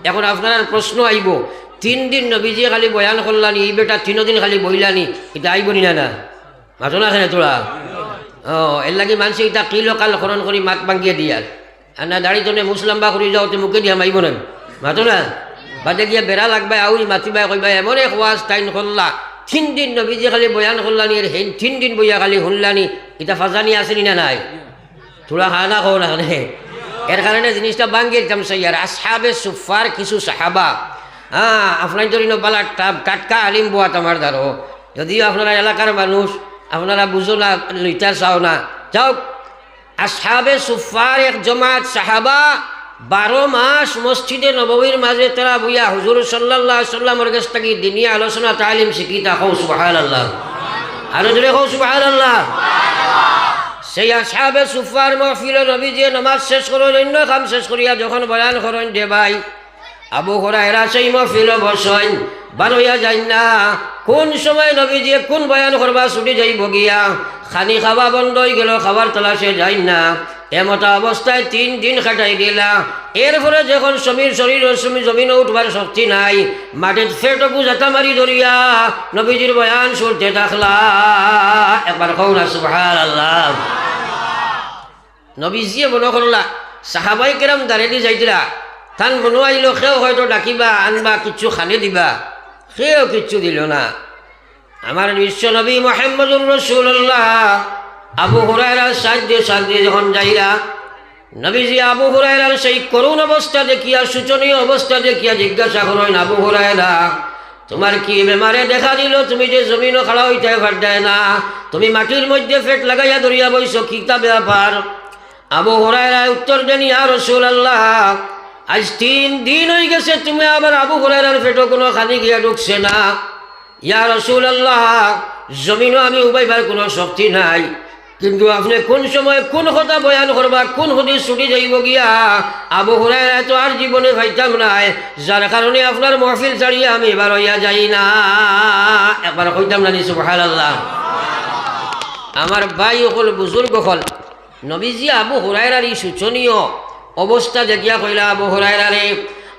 এখন আপনার প্রশ্ন আইব 3 দিন নবীজি খালি বয়ান করলানি এই বেটা 3 দিন খালি বইলানি এটা আইব নি না মাতো না খেলে তোরা এর লাগে মানুষ এটা কিলো কাল খরণ করি মাত ভাঙিয়ে দিয়ার আর না দাড়ি তোনে মুসলাম্বা করে যাও তো মুখে দিয়া মাইব না মাতো না বাদে গিয়া বেড়া লাগবে আউরি মাতিবা কইবা এমন এক ওয়াজ টাইম করলা 3 দিন নবীজি খালি বয়ান করলানি আর 3 দিন বইয়া খালি শুনলানি এটা ফাজানি আসেনি না নাই তোরা খানা খাও না এর কারণে জিনিসটা ভাঙ্গিয়ে দিতাম সাইয়ার আসহাবে সুফার কিছু সাহাবা আপনার যদি বালা টাটকা আলিম বোয়াত আমার দ্বারো যদিও আপনারা এলাকার মানুষ আপনারা বুঝো না লইটার চাও না যাও আসহাবে সুফার এক জমাত সাহাবা 12 মাস মসজিদে নববীর মাঝে তারা বইয়া হুজুর সাল্লাল্লাহু আলাইহি সাল্লামের কাছ থেকে দিনী আলোচনা তালিম শিখি তা কও সুবহানাল্লাহ আরো জোরে কও সুবহানাল্লাহ সেই আসহাবে সুফার মাহফিল নবীজি নামাজ শেষ করেন অন্য কাম শেষ করিয়া যখন বয়ান করেন যে ভাই আবু হুরায়রা সেই মাহফিল বসেন বারোয়া যাই না কোন সময় নবীজি কোন বয়ান করবা ছুটি যাইব গিয়া খানি খাওয়া বন্ধ হয়ে গেল খাবার তলাশে যাই না এমতা অবস্থায় 3 দিন কাটাই দিলা এরপরে যখন সমীর শরীর জমিনে উঠবার শক্তি নাই মাটির ফেটকু জাতা মারি ধরিয়া নবীজির বয়ান শুনতে থাকলা একবার কও না সুবহানাল্লাহ নবীজিয়ে মনে করলা সাহাবাই কেরাম দাঁড়িয়ে যাইতিরা থান বনোয়াইল সেও হয়তো ডাকিবা আনবা কিচ্ছু খানে দিবা সেও কিচ্ছু দিল না আমার বিশ্ব নবী মুহাম্মদুর রাসূলুল্লাহ আবু হুরায়রার সাহায্যে যখন যাইরা নবীজি আবু হুরায়রার সেই করুণ অবস্থা দেখিয়া শোচনীয় অবস্থা দেখিয়া জিজ্ঞাসা করেন আবু হুরায়রা তোমার কি বেমারে দেখা দিল তুমি যে জমিনও খাড়া হইতে পারতে না তুমি মাটির মধ্যে ফেট লাগাইয়া ধরিয়া বইছো কিতা ব্যাপার আবু হুরায়রা উত্তর দেন ইয়া রাসূলুল্লাহ আজ 3 দিন হয়ে গেছে তুমি আবার আবু হুরায়রার পেটে কোনো খানি গিয়া ঢুকছে না ইয়া রাসূলুল্লাহ জমিনও আমি উবাইবার কোনো শক্তি নাই কিন্তু আপনি কোন সময় কোন কথা বয়ান করবা কোন হাদিস ছুটি যাইব গিয়া আবু হুরায়রা তো আর জীবনে পাইতাম নাই যার কারণে আপনার মাহফিল ছাড়িয়া আমি এবার হইয়া যাই না একবার কইতাম না সুবহানাল্লাহ আমার ভাই হল বুজুর্গ হল নবীজি আবু হুরায়রার এই শোচনীয় অবস্থা দেখিয়া কইলা আবু হুরায়রা রে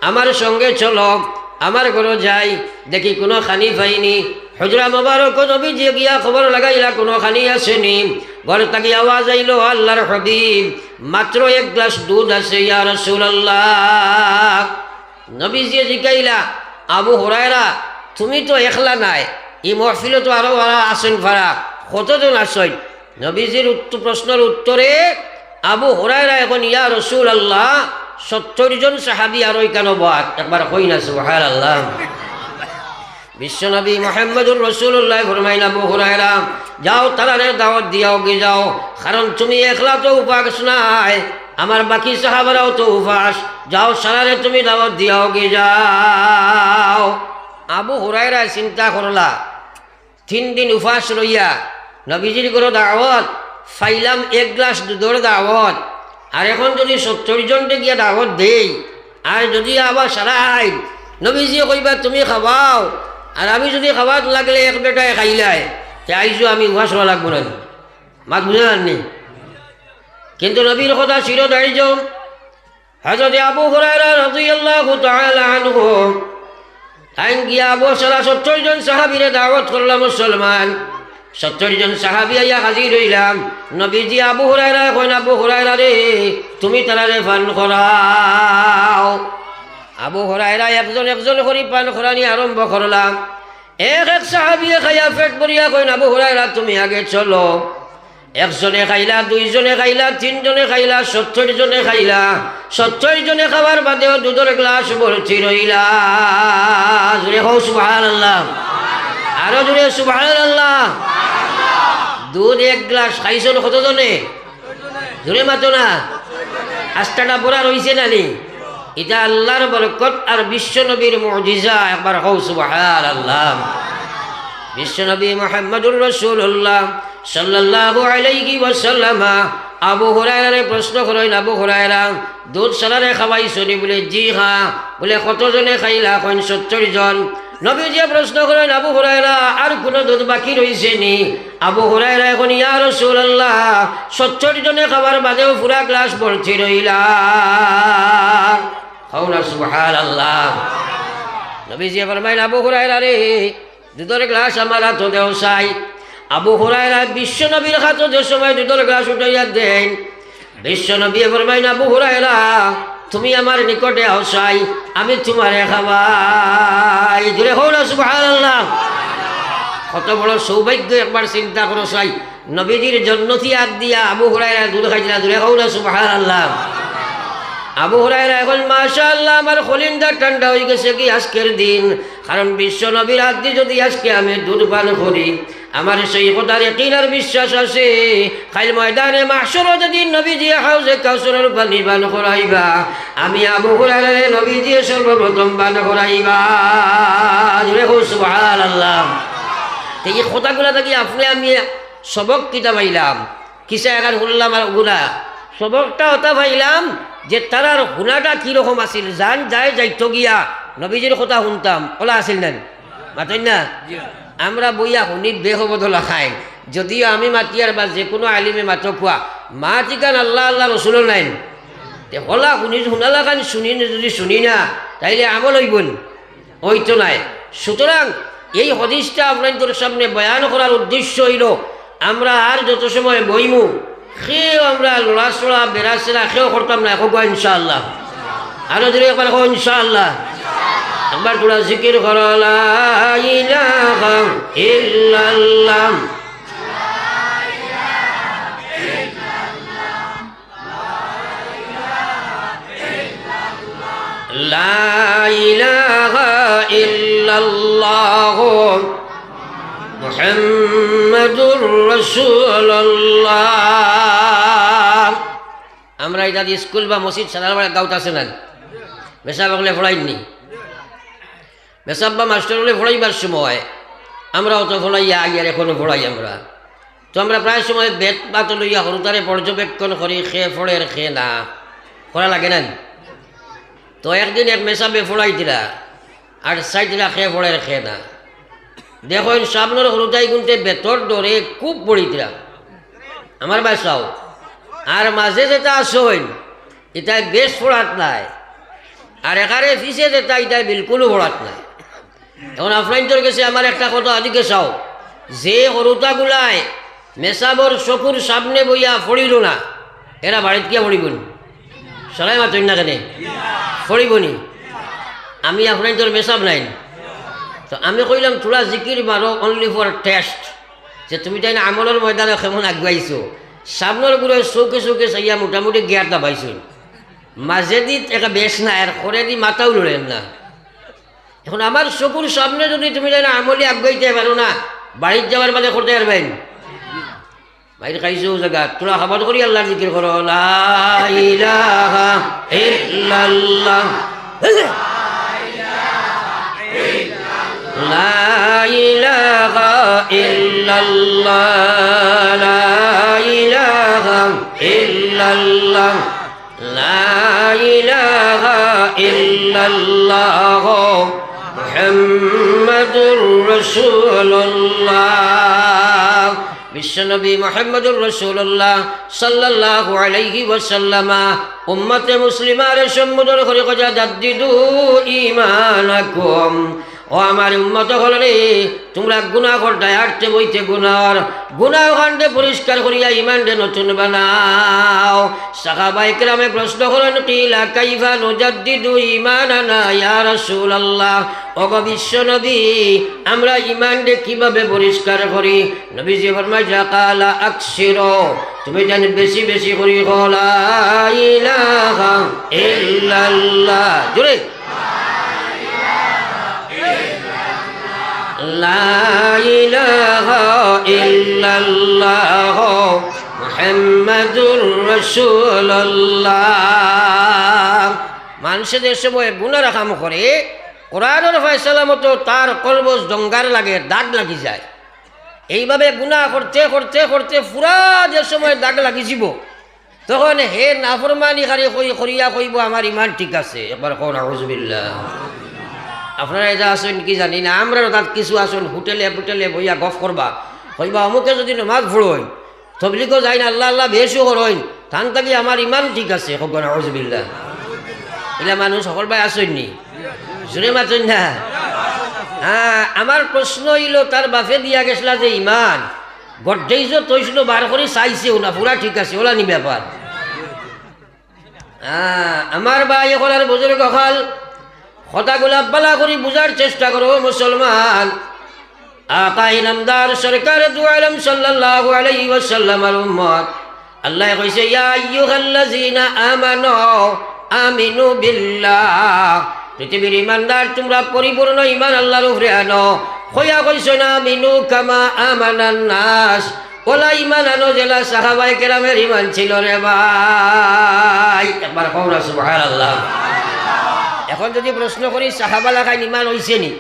আমার সঙ্গে চলো আমার ঘরে যাই দেখি কোনো খানি পাইনি হুজরা মোবারক নবীজি গিয়া খবর লাগাইলা কোনো খানি আসেনি ঘর থেকে আওয়াজ আইলো আল্লাহর হাবিব মাত্র 1 গ্লাস দুধ আছে ইয়া রাসূলুল্লাহ নবীজি জিগাইলা আবু হুরায়রা তুমি তো একলা নাই এই মাহফিলে তো আরো আসেন ভাড়া কতজন আসেন নবীজির প্রশ্নের উত্তরে আবু হুরায়রা এখন ইয়া রাসূলুল্লাহ 70 জন সাহাবী আর ওই কেন বাদ একবার কই না সুবহানাল্লাহ বিশ্বনবী মুহাম্মদুর রাসূলুল্লাহ ফরমাইলেন আবু হুরায়রা যাও তারারে দাওয়াত দিয়াও গে যাও কারণ তুমি একলা তো উপাস নাই আমার বাকি সাহাবারাও তো উপাস যাও সারারে তুমি দাওয়াত দিয়াও গে যাও আবু হুরায়রা চিন্তা করলা 3 দিন উপাস রইয়া নবীজির ঘরে দাওয়াত ফাইলাম 1 গ্লাস দুধের দাওয়াত আর এখন যদি 70 জনকে গিয়া দাওয়াত দেই আর যদি আবার সারাই নবীজি কইবা তুমি খাওয়াও আর আমি যদি খাওয়াত লাগলে এক বেটায় খাইলাই তে আইজো আমি উহাস লাগবো না মাত বুঝে জাননি কিন্তু নবীর কথা চিরদার্য হযরত আবু হুরায়রা রাদিয়াল্লাহু তাআলা আনহু তাই গিয়া আবু সারা 70 জন সাহাবীরে দাওয়াত করলাম মুসলমান 70 জন সাহাবী আইয়া হাজির হইলাম নবীজি আবু হুরায়রা কইনা আবু হুরায়রা রে তুমি তারারে পান করাও আবু হুরায়রা একজন করে পান করানি আরম্ভ করলাম এক সাহাবী খাইয়া পেট ভরিয়া কইনা আবু হুরায়রা তুমি আগে চলো একজনে খাইলা 2 জনে খাইলা 3 জনে খাইলা 70 জনে খাইলা 70 জনে খাবার বাদেও দুধের গ্লাস ভর্তি রইলা জোরে হও সুবহানাল্লাহ আরো জোরে সুবহানাল্লাহ দুধ 1 গ্লাস খাইছো কতজনে জোরে মাতো না আস্তাটা বড়া রইছে নানি এটা আল্লাহর বরকত আর বিশ্বনবীর মুজিজা একবার হও সুবহানাল্লাহ বিশ্বনবী মুহাম্মদুর রাসূলুল্লাহ সাল্লাল্লাহু আলাইহি ওয়াসাল্লাম আবু হুরায়রারে প্রশ্ন করেন আবু হুরায়রা দুধ সারারে খাওয়াইছনি বলে জি হ্যাঁ বলে কতজনে খাইলা কোন 70 জন নবীজি প্রশ্ন করেন আবু হুরায়রা আর কোনো দুধ বাকি রইছে নি আবু হুরায়রা এখন ইয়া রাসূলুল্লাহ 70 জনে খাবার বাদেও পুরা গ্লাস ভর্তি রইলা খাওনা সুবহানাল্লাহ। নবীজি ফরমাইলেন আবু হুরায়রা রে দুধের গ্লাস আমার হাতে দেও চাই। আবু হুরায়রা বিশ্ব নবীর হাতে যে সময় দুধের গ্লাস উঠাইয়া দেন, বিশ্ব নবী ফরমাইলেন আবু হুরায়রা তুমি আমার নিকটে আও চাই, আমি তোমারে খাওয়াই। জোরে খাওনা সুবহানাল্লাহ। কত বড় সৌভাগ্য একবার চিন্তা করো চাই, নবীজির জন্নতি হাত দিয়া আবু হুরায়রা দুধ খাইছিলা। জোরে খাওনা সুবহানাল্লাহ। আবু হুরায়রা এখন মাশাআল্লাহ আমার খলিনটা ঠান্ডা হয়ে গেছে কি আজকের দিন, কারণ বিশ্ব নবীর হাত দিয়ে যদি আজকে আমি দুধ পান করি, আমার সেই কথার ইয়াকিন আর বিশ্বাস আছে কাল ময়দানে মাহশরে যদি নবীজি হাউজে কাউসারের পানি পান করাইবা, আমি আবু হুরায়রা নবীজি সর্বপ্রথম পান করাইবা। সুবহানাল্লাহ। এই কথাগুলা থাকি আপনি আমি সবক কিতা পাইলাম, কিসা এখন শুনলাম আর গুণা সবকটা হতা পাইলাম যে তারার হুনাটা কীরকম আছিল। জান যায় যাইতো গিয়া নবীজির কথা শুনতাম, ওলা আছিল নেন মাতেন না? আমরা বইয়া শুনি বেহবদলা খাই, যদিও আমি মাতিয়ার বা যে কোনো আলিমে মাতো কোয়া মা ঠিকান আল্লাহ আল্লাহ রসুলো নাই হলা শুনি শুনালা খান শুনি যদি শুনি না তাইলে আমল হইবন ওইতো নাই। সুতরাং এই হদিসটা আপনাদের সামনে বয়ান করার উদ্দেশ্য হইল আমরা আর যত সময় বইমু সেও আমরা লড়াচড়া বেড়াচেরা সেও করতাম না। এখন ইনশাআল্লাহ আরো যদি একবার কো ইনশাআল্লাহ। একবার তোরা জিকির করো লা ইলাহা ইল্লাল্লাহ লা ইলাহা ইল্লাল্লাহ মুহাম্মাদুর রাসূলুল্লাহ। আমরা এটা স্কুল বা মসজিদ সাধারণ গাঁত আছে না বেসাব বলে ফোড়াইনি, বেসাব বা মাস্টার বলে ফোড়াইবার সময় আমরাও তো ফোড়াইয়া আগিয়ার এখনো ফোড়াই। আমরা তো আমরা প্রায় সময় বেত বাত লইয়া সরুতারে পর্যবেক্ষণ করি খে ফোড়ের খে না করা লাগে না। তো একদিন এক মেসাবে ফোড়াই দিলা আর সাইড দিলা খে ফোড়ের খে না। দেখুন সামনের সরুতাই গুনতে বেতর দরে খুব পড়ি দিলাম আমার বাসাও, আর মাঝে যেটা আসইন এটাই বেশ ফোড়াত নাই, আর এখানে ফিসে যেটা এটাই বিলকুলও ফোড়াত নাই। এখন আপনাদের কাছে আমার একটা কথা আদিকে চাও, যে সরুতাগুলায় মেসাবর চকুর সামনে বইয়া ফড়িল না এরা বাড়িত গিয়া ফড়িবন সরাই মাতই না কেন ফড়িবনি। আমি আপনাদের মেসাব নাই, তো আমি কইলাম তোরা জিকির মারো অনলি ফর টেস্ট, যে তুমি তাই না আমলের ময়দানে কেমন আগুয়াইছো। সামনের গুলো চৌকে চৌকে চাইয়া মোটামুটি জ্ঞানটা পাইছো, মাঝে দি একটা বেশ না আর করে দি মাথাও লড়েন না। এখন আমার চকুর সামনে যদি তুমি তাই না আমলি আগুয়াইতে পারো না, বাড়ির যাওয়ার বাদে করতে পারবেন বাইরে খাইছো জায়গা তোরা খাবার করি আল্লাহর জিকির করো লা ইলাহা ইল্লাল্লাহ লা ইলাহা ইল্লাল্লাহ লা ইলাহা ইল্লাল্লাহ লা ইলাহা ইল্লাল্লাহ মুহাম্মাদুর রাসূলুল্লাহ। বিশ্বনবী মুহাম্মদুর রাসূলুল্লাহ সাল্লাল্লাহু আলাইহি ওয়াসাল্লাম উম্মতে মুসলিমার সম্বোধন করে কজা জাদ্দিদু ঈমানাকুম। ও আমার উম্মত হল রে, তোমরা গুনাহ করতে হাঁটতে বইতে গুনাহ কাণ্ডে পরিষ্কার করিয়া ইমানকে নতুন বানাও। সাহাবায়ে কেরামে প্রশ্ন করেন কিলা কাইফা নুজাদ্দিদু ঈমানানা ইয়া রাসূলুল্লাহ, ওগো বিশ্ব নবী আমরা ইমানকে কিভাবে পরিষ্কার করি? নবীজি ফরমায় যাকালা আকসিরু, তুমি জানি বেশি বেশি করি লা ইলাহা ইল্লাল্লাহ জোরে লা ইলাহা ইল্লাল্লাহ মুহাম্মাদুর রাসূলুল্লাহ। মানুষের সময় গুনাহ কাম করে কোরআনের ফয়সালা মতো তার কলব জঙ্গার লাগে, দাগ লাগি যায়। এইভাবে গুনাহ করতে করতে করতে পুরা যে সময় দাগ লাগি যাব তখন হে নাফরমানি করিয়া কইব আমার ইমান ঠিক আছে। একবার কোন আউযুবিল্লাহ। আপনারা এটা আসেন কি জানি না, আমরা তাত কিছু আসুন হোটেলে পুটেলে বইয়া গফ করবা কইবা অমুকে যদি নমাজ পড়ইন তবলিগও যাই না আল্লাহ আল্লাহ বেশও করইন তান থাকি আমার ইমান ঠিক আছে। আউযুবিল্লাহ। এলা মানুষ সকল ভাই আসেননি জোরে মাতেন না। হ্যাঁ, আমার প্রশ্ন হইল তার বাপে দিয়া গেছিলা যে ইমান গড্ডেই যে তৈছিল বার করে চাইছেও না পুরা ঠিক আছে ওলা নি ব্যাপার। আমার ভাই এখন আর বুজুর্গ হল কথাগুলা বালা করে বুঝার চেষ্টা করো মুসলমান। আকা ইনামদার সরকার দু আলম সাল্লাল্লাহু আলাইহি ওয়াসাল্লামের উম্মত আল্লাহ কইছে ইয়া আইয়ুহাল্লাযীনা আমানু আমিনু বিল্লাহ, পৃথিবীর ইমানদার তোমরা পরিপূর্ণ ইমান আল্লাহর উপরে আনো। কইয়া কইছো না আমিনু কামা আমানান নাস, ওলা ইমান আনো জেলা সাহাবায়ে কেরামের ইমান ছিল রে ভাই। একবার কওনা সুবহানাল্লাহ। এখন যদি প্রশ্ন করি সাহাবা লাগাই ইমান হইছে নি,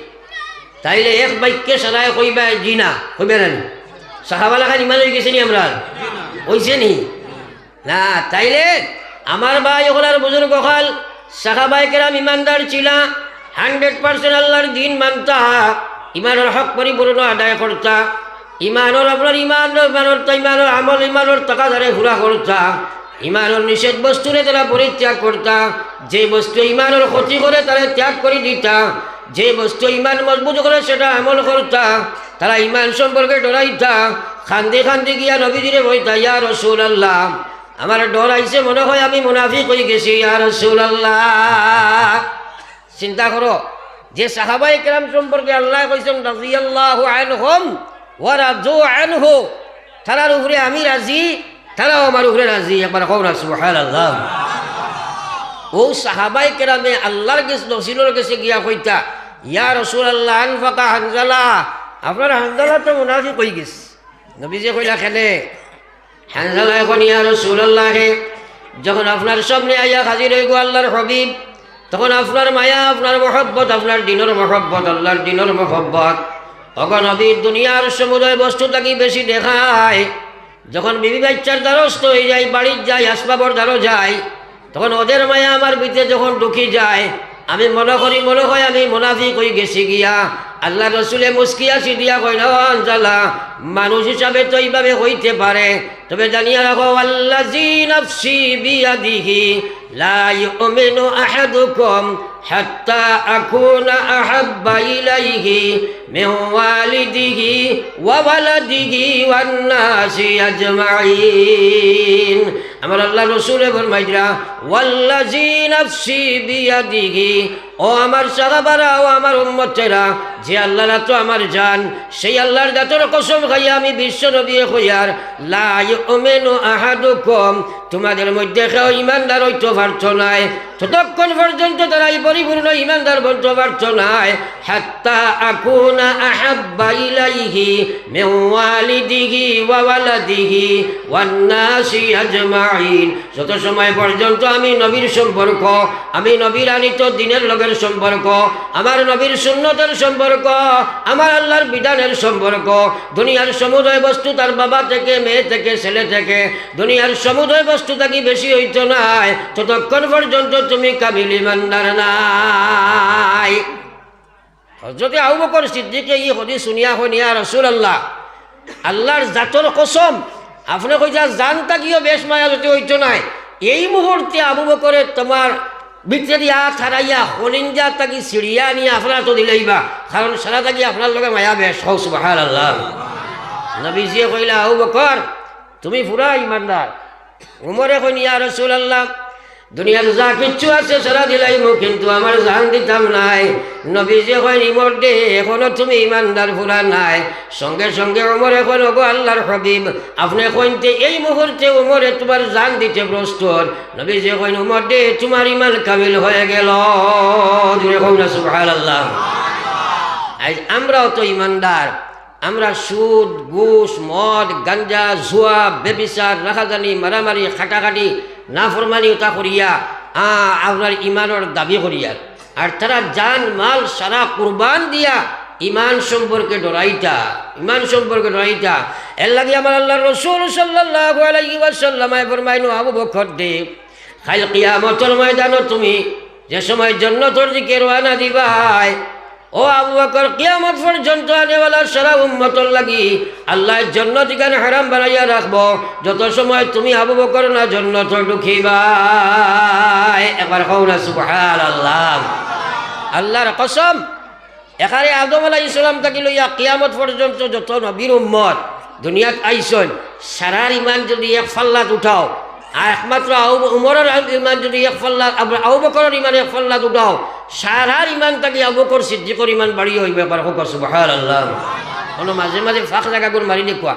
তাইলে এক বাক্যে সারায় কইবা জি না, কইবে না সাহাবা লাগাই ইমান হয়ে গেছে নি আমরা হইছে নি না। তাইলে আমার ভাই ওগুলার বুজুর্গ হল সাহাবায়ে কেরাম ইমানদার ছিলা, 100% আল্লাহর দিন মানতা, ইমানের হক পরিপূর্ণ আদায় করতা, ইমানের আপনার ইমানের আমল ইমানের টাকা ধরে ঘুরা করতা, ইমানের নিষেধ বস্তুরে তারা পরিত্যাগ করতা, যে বস্তু ইমানের ক্ষতি করে তারা ত্যাগ করে দিতা, যে বস্তু ইমান মজবুত করে সেটা আমল করতা, তারা ইমান সম্পর্কে ডরাইতা, খান্দি খান্দি গিয়া নবীজিরে বইতা ইয়া রাসূলুল্লাহ আমার ডর আইছে মনে হয় আমি মুনাফিক হয়ে গেছি ইয়া রাসূলুল্লাহ। চিন্তা করো যে সাহাবায়ে কেরাম সম্পর্কে আল্লাহ কইছেন রাদিয়াল্লাহু আনহুম ওয়া রাদু আনহু, তারার উপরে আমি রাজি তারাও আমার উপরে রাজি। একবার কওনা সুবহানাল্লাহ। ও সাহাবায়ে কেরামে আল্লাহর কাছে রসুলের কাছে গিয়া কইতা ইয়া রাসূলুল্লাহ আনফাকা হানজালা, আপনার হানজালা তো মুনাফিক হয়ে গেছে। নবীজি কইলা কেনে? হানজালা এখন ইয়া রাসূলুল্লাহ যখন আপনার সামনে আইয়া হাজির হইব আল্লাহর হাবিব, তখন আপনার মায়া আপনার মহব্বত আপনার দিনের মহব্বত আল্লাহর দিনের মহব্বত তখন নবী দুনিয়ার সমুদয় বস্তু তাকে বেশি দেখায়। যখন বিবি বাচ্চার দ্বারস্থ হয়ে যায়, বাড়ির যায়, আসবাবর দ্বারও যায়, তখন ওদের মায়া আমার ভিতরে যখন ঢুকি যায় আমি মনে হয় আমি মুনাফিক হয়ে গেছি গিয়া। আল্লাহ রসুলে মুস্কিয়া সিদিয়া কইল আনজালা মানুষ হিসাবে তো এইভাবে হইতে পারে, তবে জানিয়া রাখো আল্লাযী নাফসি বিয়াদিহি লা ইউমিনু আহাদুকুম হাত্তা আকুনা আহাব্বা ইলাইহি মিন ওয়ালিদিহি ওয়া ওয়ালাদিহি ওয়ান নাসি আজমাইন। আমার আল্লাহ রসুলে ফরমাইরা ওয়াল্লাযী নাফসি বিয়াদিহি, ও আমার সাহাবারা ও আমার উম্মতেরা, যে আল্লাহর তো আমার জান, সেই আল্লাহর জাতের কসম খাইয়া আমি বিশ্ব নবী হইয়ার লা ইউমিনু আহাদুকুম, তোমাদের মধ্যে কেউ ইমানদার হইতে পারত নাই ততক্ষণ পর্যন্ত তারা এই পরিপূর্ণ ইমানদার বলতে পারত নাই হাত্তা আকুনা আহাব্বা ইলাইহি মিন ওয়ালিদিহি ওয়া ওয়ালাদিহি ওয়ান নাসি আজমাইন। যত সময় পর্যন্ত আমি নবীর সম্পর্ক, আমি নবীর আনিত দ্বীনের লগের সম্পর্ক, আমার নবীর সুন্নতের সম্পর্ক, আমার আল্লাহর বিধানের সম্পর্ক, দুনিয়ার সমুদয় বস্তু তার বাবা থেকে মেয়ে থেকে ছেলে থেকে দুনিয়ার সমুদয় বস্তু থাকি বেশি হইত নাই ততক্ষণ পর্যন্ত তুমি কামিল ইমানদার নাই। হযরত আবু বকর সিদ্দিকে এই হাদিস শুনিয়া কইয়া রাসূলুল্লাহ আল্লাহর জাতর কসম আপনি কইতা জান তাকিও বেশ মায়া যদি হইত নাই, এই মুহূর্তে আবু বকরের তোমার ভিতরে দিয়া থারাইয়া হলিঞ্জা তাকি সিঁড়িয়া নিয়ে আপনারা তো দিলেইবা, কারণ সারা থাকি আপনার লগে মায়া বেশ হও সুবহানাল্লাহ। নবীজিয়ে কইলা আবু বকর তুমি পুরা ইমানদার। উমরে কইন ইয়া রাসূলুল্লাহ দুনিয়ার যা কিচ্ছু আছে সারা দিলাইমু, কিন্তু আমার জান দিতাম নাই। নবীজি কইন ইমর দে এখনো তুমি ইমানদার পুরা নাই। সঙ্গে সঙ্গে উমরে কইন ওগো আল্লাহর হাবিব আপনি কইনতে এই মুহূর্তে উমরে তোমার জান দিতে প্রস্তুত। নবীজি কইন উমর দে তোমার ইমান কামিল হয়ে গেল। জোরে কইনা সুবহানাল্লাহ। আজ আমরাও তো ইমানদার, আমরা সুদ ঘুষ মদ গাঞ্জা জুয়া বেবিচার রাখাজানি মারামারি খাটাখাটি নাফরমানি ওটা করিয়া আপনার ইমানের দাবি করিয়া, আর তারা জান মাল সারা কুরবান দিয়া ইমান সম্পর্কে ডরাইতা, ইমান সম্পর্কে ডরাইতা। এর লাগে আমার আল্লাহর রাসূল সাল্লাল্লাহু আলাইহি ওয়াসাল্লাম ফরমাইনো আবু বকর দে কাল কিয়ামতের ময়দানে তুমি যে সময় জান্নাতের দিকে রওনা দিবাই ও আবু বকর কিয়ামত পর্যন্ত আনেওয়ালা সারা উম্মতর লাগি আল্লাহ জান্নাত গান হারাম বানাইয়া রাখবো যত সময় তুমি আবু বকর না জান্নাত ঢুকিবা। একবার কও না সুবহানাল্লাহ। আল্লাহর কসম, এখানে আদম আলাইহিস সালাম থেকে লইয়া কিয়ামত পর্যন্ত যত নবীর উম্মত দুনিয়াত আইসন সারার ইমান যদি এক ফাল্লাত উঠাও আর একমাত্র উমরের ইমান যদি এক ফাল্লাত আবু বকরের ইমান এক ফাল্লাত উঠাও সারার ইমান থেকে আবু বকর সিদ্দিকর ইমান বাড়িয়ে হইবে পারে। হোক সুবহানাল্লাহ। কোনো মাঝে মাঝে ফাঁক জায়গাগুলো মারি দেখুয়া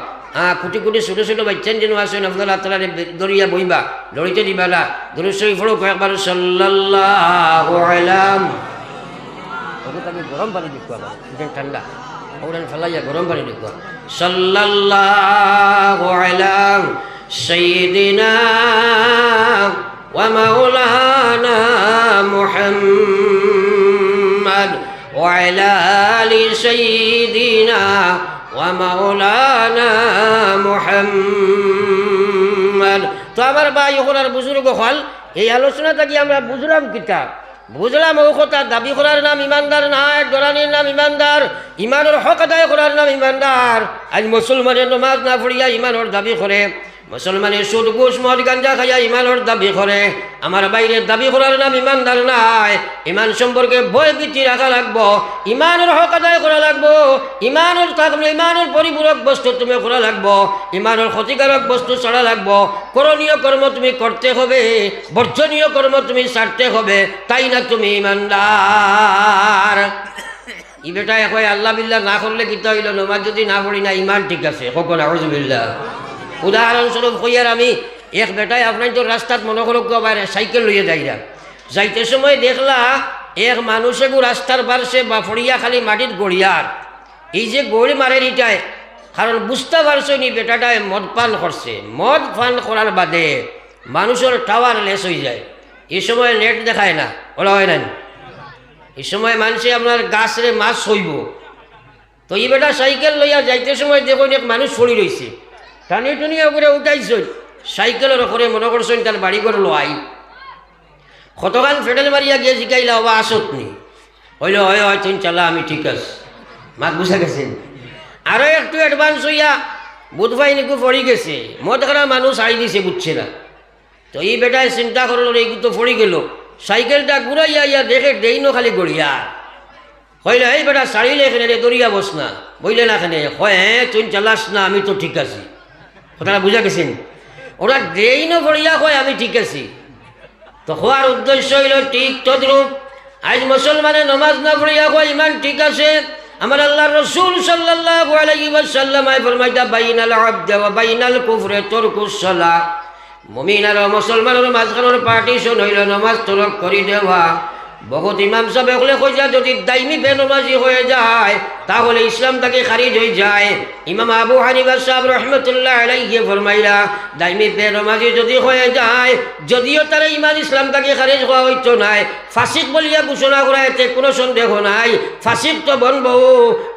কোটি কোটি ছোটো ছোটো বাচ্চান যেন আসেন আল্লাহ তাআলা দরিয়া বইবা দড়িতে দিবা না দরুদ শরীফ পড়ো কয়েকবার সাল্লাল্লাহু আলাইহি আমি গরম পানি দেখুয়া ঠান্ডা ওরান ফেলাইয়া গরম পানি দেখুয়া সাল্লাল্লাহু আলাইহি সাইয়্যিদিনা ওয়া মাওলানা মুহাম্মদ ওয়া আলা আলি সাইয়্যিদিনা ওয়া মাওলানা মুহাম্মদ। তো আমার ভাই ওখানে বুজুর্গ হল এই আলোচনা থাকি আমরা বুঝলাম কিতাব বুঝলাম ও কথা দাবি করার নাম ইমানদার না, ডরানির নাম ইমানদার, ইমানের হক আদায় করার নাম ইমানদার। আজ মুসলমানের নমাজ না পড়িয়া ইমানের দাবি করে, মুসলমানের সুদ ঘুষ মদ গাঞ্জা খাইয়া ইমানের দাবি করে। আমার বাইরে দাবি করার নাম ইমানদার নাই। ইমান সম্পর্কে ভয় ভীতি রাখা লাগবো, ইমানের হক আদায় করা লাগবো, ইমানের থাকলে ইমানের পরিপূরক বস্তু তুমি করা লাগবো, ইমানের ক্ষতিকারক বস্তু ছাড়া লাগবো। করণীয় কর্ম তুমি করতে হবে, বর্জনীয় কর্ম তুমি ছাড়তে হবে, তাই না তুমি ইমানদার। ই বেটা কয় আল্লাহ বিল্লাহ না করলে কিতা হইল, নমাজ যদি না পড়ি না ইমান ঠিক আছে কখন আউযুবিল্লাহ। উদাহরণস্বরূপ কইয়ার আমি এক বেটায় আপনার তো রাস্তাত মনে করো বাইরে সাইকেল লইয়া যাইরা যাইতে সময় দেখলা এক মানুষে গো রাস্তার পারছে বা ফড়িয়া খালি মাটিত গড়িয়ার এই যে গড়ি মারে ইটায়, কারণ বুঝতে পারছো নি বেটাটায় মদ পান করছে। মদ পান করার বাদে মানুষের টাওয়ার লেস হয়ে যায়। এই সময় নেট দেখায় না, ওলা হয় না। এই সময় মানুষে আপনার গাছরে মাছ হইব। তো এই বেটা সাইকেল লইয়া যাইতে সময় দেখুন এক মানুষ পড়ি রয়েছে, টানি টুনিয়া করে উঠাইছেন সাইকেলের ওপরে মনে করছেন তার বাড়ি করে লোয়াই। কতকাল ফেডেল মারিয়া গিয়ে জিকাইলা বা আসত নি হইল হয় হয় তুই চালা আমি ঠিক আছে মাত বুঝা গেছেন। আরও একটু অ্যাডভান্স হইয়া বুধবাই নিকু পড়ি গেছে, মদ খারা মানুষ আই দিছে বুঝছে না। তো এই বেটায় চিন্তা করলো এইগুলো তো পড়ি গেল, সাইকেলটা ঘুরাইয়া ইয়া দেখে দেইনো খালি গড়িয়া হইলে এই বেটা সারিলে এখানে রে দরিয়া বস না বইলে না এখানে হয় হ্যাঁ তুই চালাস না আমি তো ঠিক আছি। কথাটা বুঝা গেছেন। ওরা দেইনো গড়িয়া কয় আমি ঠিক আছি। তো হওয়ার উদ্দেশ্য হইল ঠিক তদ্রূপ আজ মুসলমানের নমাজ না পড়িয়া কয় ইমান ঠিক আছে। আমার আল্লাহর রাসূল সাল্লাল্লাহু আলাইহি ওয়াসাল্লাম ফরমাইতা বাইনাল আবদি ওয়া বাইনাল কুফরি তারকুস সালাহ। মুমিন আর মুসলমানের মাঝখানের পার্টিশন হইল নামাজ তরক করে দেওয়া। বহুত ইমাম সাহেব এগুলো কইয়া যদি দাইমি বেনমাজি হয়ে যায় তাহলে ইসলাম তাকে খারিজ হয়ে যায়। ইমাম আবু হানিফা সাহেব রহমতুল্লাহ আলাইহি ফরমাইলা দাইমি বেনমাজি যদি হয়ে যায় যদিও তার ইমান ইসলাম তাকে খারিজ হওয়া হইতো নাই, ফাসিক বলিয়া ঘোষণা করা এতে কোনো সন্দেহ নাই। ফাসিক তো বনবো,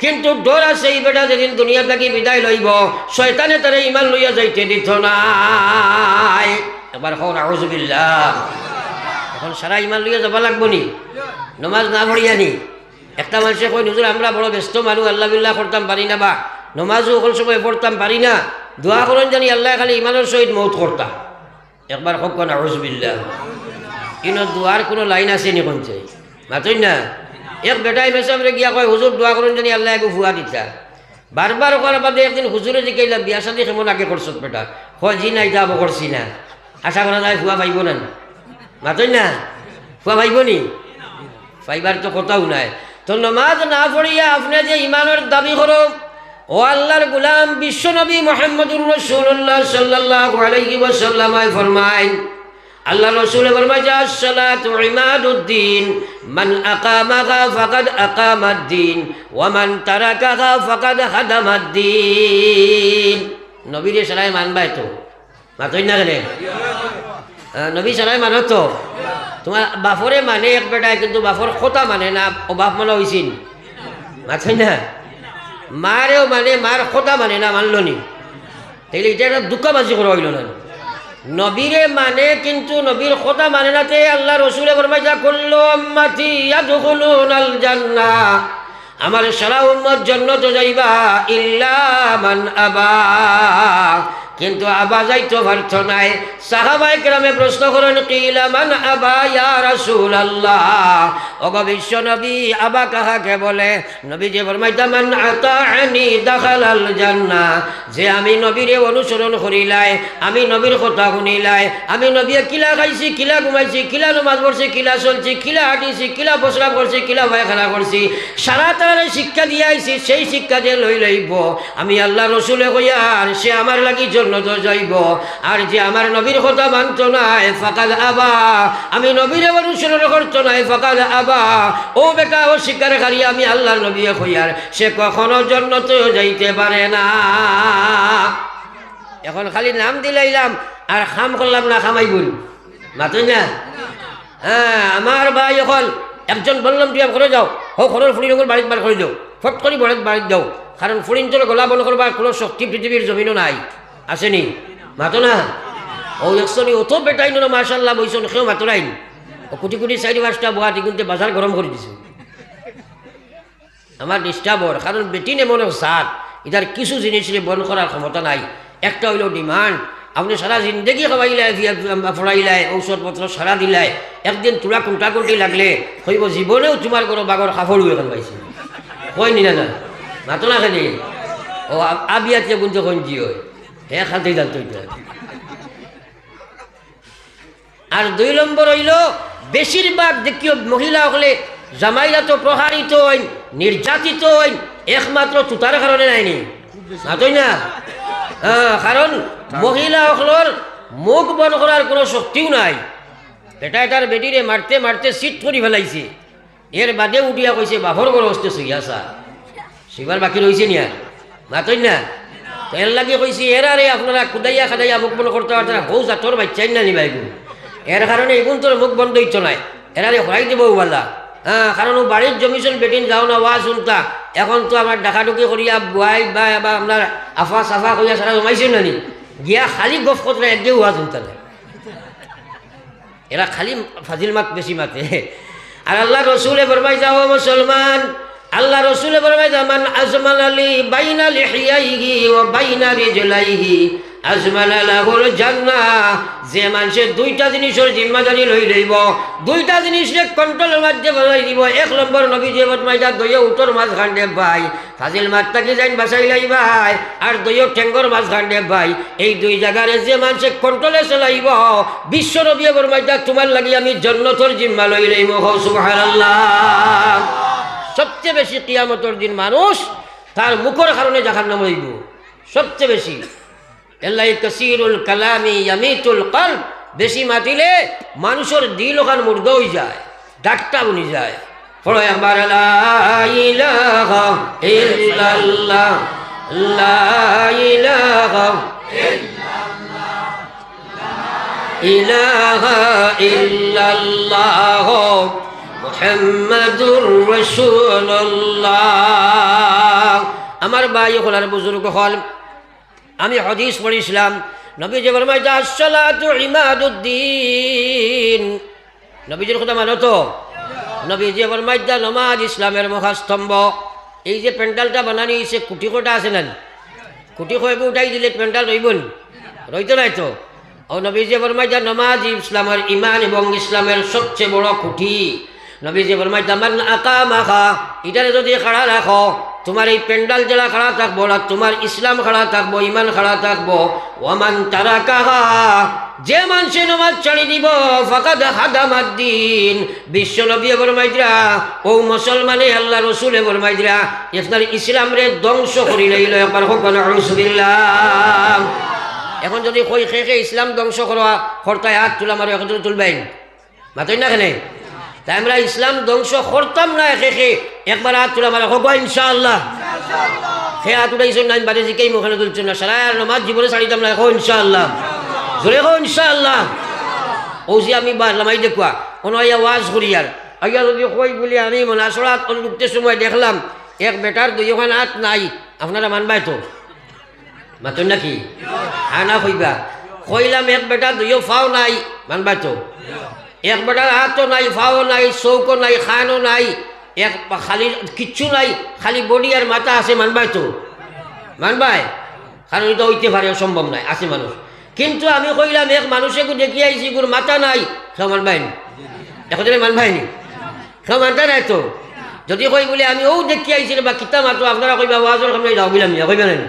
কিন্তু ডর আছে এই বেটা যেদিন দুনিয়া থাকি বিদায় লইব শয়তানে তারে ইমান লইয়া যাইতে দিত নাই। এবার হন আউযুবিল্লাহ। এখন সারা ইমান লইয়া যাবা লাগবো নি, নমাজ না পড়িয়া নি। একটা মানুষে কই হুজুর আমরা বড় ব্যস্ত মানুষ আল্লাহ বিল্লাহ করতাম পারি না, বা নমাজও সকল সময় পড়তাম পারি না, দোয়া করেন জানি আল্লাহ খালি ইমানের সহিত মৌত করতাম। একবার হোক না আউযুবিল্লাহ। কিন্তু দোয়ার কোনো লাইন আছে নি কোনছে মাতই না। এক বেটাই মেসামরে গিয়া কয় হুজুর দোয়া করেন জানি আল্লাহ একটু ফুয়া দিতা। বারবার করার বাদে একদিন হুজুরে জিকাইলাম বিয়া শাদি কেমন আগে করছ বেটা, হয় জি নাই যাবো করছি না, আশা করা যায় ফুয়া পাইব না। মাতই না ফুয়া পাইব নি, পাইবার তো কথাও নাই। তো নমাজ না পড়িয়া আপনি যে ইমানের দাবি করো, ও আল্লাহর গোলাম বিশ্বনবী মুহাম্মদুর রাসূলুল্লাহ সাল্লাল্লাহু আলাইহি ওয়াসাল্লাম ফরমায়, আল্লাহ রাসূল ফরমায় as-salatu imaduddin মান আকামাহা ফাকাদ আকামাদ-দ্বীন ওয়া মান তারাকাহা ফাকাদ হাদামাদ-দ্বীন। নবীর সালায় মানবাই তো মাতই না কেন, নবী সালায় মানো তো। তোমার বাফরে মানে এক বেটায়, কিন্তু বাফর কথা মানে না, ও বাপ মানা হয়েছিল মাথায় না। মারেও মানে মার কথা মানে না, মানল নি, তাইলে এটা একটা দুঃখবাজি করা হইল না। নবীরে মানে কিন্তু নবীর কথা মানে না। তে আল্লাহ রসুলে ফরমাইয়া কুল্লু উম্মতি ইয়াদখুলুনাল জান্নাহ আমার সারা উম্মত জান্নাত যাইবা ইল্লা মান আবা, কিন্তু আবা যাইতো পারত নাই। সাহাবায়ে কেরামে প্রশ্ন করেন কিলা মান আবা ইয়া রাসূলুল্লাহ, ওগো বিশ্ব নবী আবা কাহাকে বলে? নবী যে ফরমাইতা মান আতাআনি দাখালাল জান্নাহ, যে আমি নবীরে অনুসরণ করিলাই, আমি নবীর কথা শুনিলাই, আমি নবীয়ে কিলা খাইছি, কিলা ঘুমাইছি, কিলা নামাজ পড়ছি, কিলা চলছি, কিলা হাঁটিছি, কিলা প্রস্রাব করছি, কিলা পায়খানা করছি, সারা তারে শিক্ষা দিয়ে আইছি, সেই শিক্ষা যে লই লইব আমি আল্লাহ রসুলে কইয়ার সে আমার লাগি জন্নত যাইব। আর যে আমার নবীর কথা মানত নাই ফাকাদ আবা, আমি নবীরে অনুসরণ করতো নাই ফাকাদ আবা, ও বেটা ও শিক্ষার খালি আমি আল্লাহর নবী কইয়ার সে কখনো জন্নত যাইতে পারে না। এখন খালি নাম দিলাইলাম আর খাম করলাম না, খামাই বল মাতুই না। হ্যাঁ আমার ভাই এখন একজন বললাম তুই ঘরে যাও, হো ঘরের ফুড়ি রঙের বাড়িতে বার করে যাও, ফট করে বড় বাড়িতে যাও, কারণ ফুড়িন চলে গলা বন্ধ করবার কোনো শক্তি পৃথিবীর জমিনও নাই, আসেনি মাতো না। ও একশনি অত বেটাই না মার্শাল্লাহ বইছেন সেও মাতো নাইন, ও কোটি কোটি 4-5টা বুয়া দিগুনতে বাজার গরম করে দিছে। আমার ডিস্টার্ব হর, কারণ বেটি নে মনে সাত ইধার কিছু জিনিস বন্ধ করার ক্ষমতা নাই। একটা হইল ডিমান্ড, আপনি সারা জিন্দগি খাওয়াইলাই ফড়াইলাই ঔষধপত্র সারা দিলাই, একদিন তোরা কুণ্টা কুণ্টি লাগলে হইব জীবনেও তোমার কোনো বাগর কাপড় এখন পাইছে কয়নি না না মাতো না খালি। ও আবিয়াতে গুনতে কঞ্জি হয় হে খালতেই জানতো। আর 2 নম্বর হইল বেশিরভাগ দেখিও মহিলা হলে জামাইরা তো প্রহারিত হইন, নির্যাতিত হইন একমাত্র তুতার কারণে নাইনি মাতই না। কারণ মহিলা সকলের মুখ বন্ধ করার কোনো শক্তিও নাই। এটা এটার বেটিরে মারতে মারতে সিট করে ফেলাইছে, এর বাদে উঠিয়া কইছে বাফর বড় হস্তে শুইয়াছা, শিবার বাকি রয়েছে নিয়া মাতই না। তো এর লাগে কইছি এরারে আপনারা কুদাইয়া খাদাইয়া মুখ বন্ধ করতে পারতেন না, বউ জাতর বাচ্চাই না নিবা এগুন, এর কারণে এগুন তোর মুখ বন্ধ হইতো নাই, এরারে হরাই দেব বলা। হ্যাঁ কারণ ও বাড়ির জমিশন বেটিন যাও না ওয়া শুনতা, এখন তো আমার ডাকাডুকি করিয়া বুয়াই বা আপনার আফা সাফা করিয়া সারা জমাইছে না নি, গিয়া খালি গফ কতরা একদিও ওয়া শুনতা না, এরা খালি ফাজিল মাত বেশি মাতে। আর আল্লাহ রসুলে ফরমাই যাও মুসলমান, আল্লাহ রসুলে ফরমাই যা মান আজমাল আলী বাইনা লিহিয়াইহি ওয়া বাইনা রিজলাইহি আজমালা লাহুল জান্নাহ, যে মানুষের 2টা জিনিসের জিম্মাদারি লই লইব, 2টা জিনিসে কন্ট্রোলের মধ্যে বজাই দিব। 1 নম্বর নবী যে ফরমাইতা দইও উত্তর মাছ খান্ডে ভাই ফাজিল মাত্তাকে যাইন বাসাই লাই ভাই, আর দইও ঠেঙ্গর মাছ খান্ডে ভাই, এই 2 জায়গারে যে মানুষে কন্ট্রোলে চলাইব বিশ্ব নবী ফরমাইতা তোমার লাগি আমি জান্নাতের জিম্মা লই লইব। সুবহানাল্লাহ। সবচেয়ে বেশি কিয়ামতের দিন মানুষ তার মুখের কারণে জাহান্নাম হইব সবচেয়ে বেশি। এল্লাই কাসিরুল কালামি ইয়ামিতুল কলব, বেশি মাতিলে মানুষের দিল ওখান মুর্দা হয়ে যায়, ডাকটা বনি যায়। পড়ো একবার লা ইলাহা ইল্লাল্লাহ লা ইলাহা ইলাহা ইল্লাল্লাহ মুহাম্মাদুর রাসূলুল্লাহ। আমার ভাই হলার বুজুর্গ হল, আমি হাদিস পড়িছিলাম নবী যে ফরমাইতা আসসালাতু ইমাদুদ্দিন, নবীজির কথা মানো তো? নবী যে ফরমাইতা নামাজ ইসলামের মহাস্তম্ভ। এই যে প্যান্ডালটা বানানি সে কুটি কোটা আছে না, কুটি কয়েক উঠাই দিলে প্যান্ডাল রইবন, রইতো নাই তো। ও নবী যে ফরমাইতা নামাজ ইসলামের ইমান এবং ইসলামের সবচেয়ে বড় খুঁটি। নবী যে ফরমাইতা মান আকামাহা, এটারে যদি খাড়া রাখো তোমার এই প্যান্ডাল যারা খাড়া থাকবো না, তোমার ইসলাম খাড়া থাকবো, ইমান খাড়া থাকবো। ওয়ামান তারাকাহা, যে মানুষে নামাজ ছাড়ি দিব ফাকাদ হাদামাদ্দিন, বিশ্ব নবী ফরমাইতরা ও মুসলমানে আল্লাহ রসুলে ফরমাইতরা আপনার ইসলাম রে ধ্বংস করি লইল। একবার হোক নাউযুবিল্লাহ। এখন যদি কই খেয়ে ইসলাম ধ্বংস করা হরতায় হাত তুলা মারো, এখন তুলবেন মাতই না কেনে? তাই আমরা ইসলাম ধ্বংস করতাম না একে, একবার হাত তুলা মারা হোক ইনশাআল্লাহ। সে হাত উঠাইছেন না বাদে জিকেই মুখানে তুলছেন না, সারা নামাজ জীবনে ছাড়িতাম না এখন ইনশাআল্লাহ, জোরে হোক ইনশাআল্লাহ। ও যে আমি বারলামাই দেখুয়া কোনো আইয়া ওয়াজ করি আর আইয়া যদি কই বলি আমি মনাসরাত উঠতে সময় দেখলাম এক বেটার 2 হাত নাই, আপনারা মানবাই তো মাতন নাকি? হানা কইবা কইলাম এক বেটা 2 ফাও নাই, মানবাই তো? এক বেটার হাতও নাই, ফাও নাই, চৌকো নাই, খানও নাই, এক খালি কিচ্ছু নাই, খালি বডি আর মাথা আছে, মানবাই তো? মানবাই? কারণ এটা হইতে পারে, সম্ভব নাই, আছে মানুষ। কিন্তু আমি কইলাম এক মানুষে দেখি আইছি গুর মাথা নাই, সব মানবাই নি? এখন মানবাই নি? সব মানতে নাই তো। যদি কই বলে আমি ও দেখি আইছি বা কিতা মাতো, আপনারা কইবা ওয়াজর সামনে যাও বললাম, কইবেন না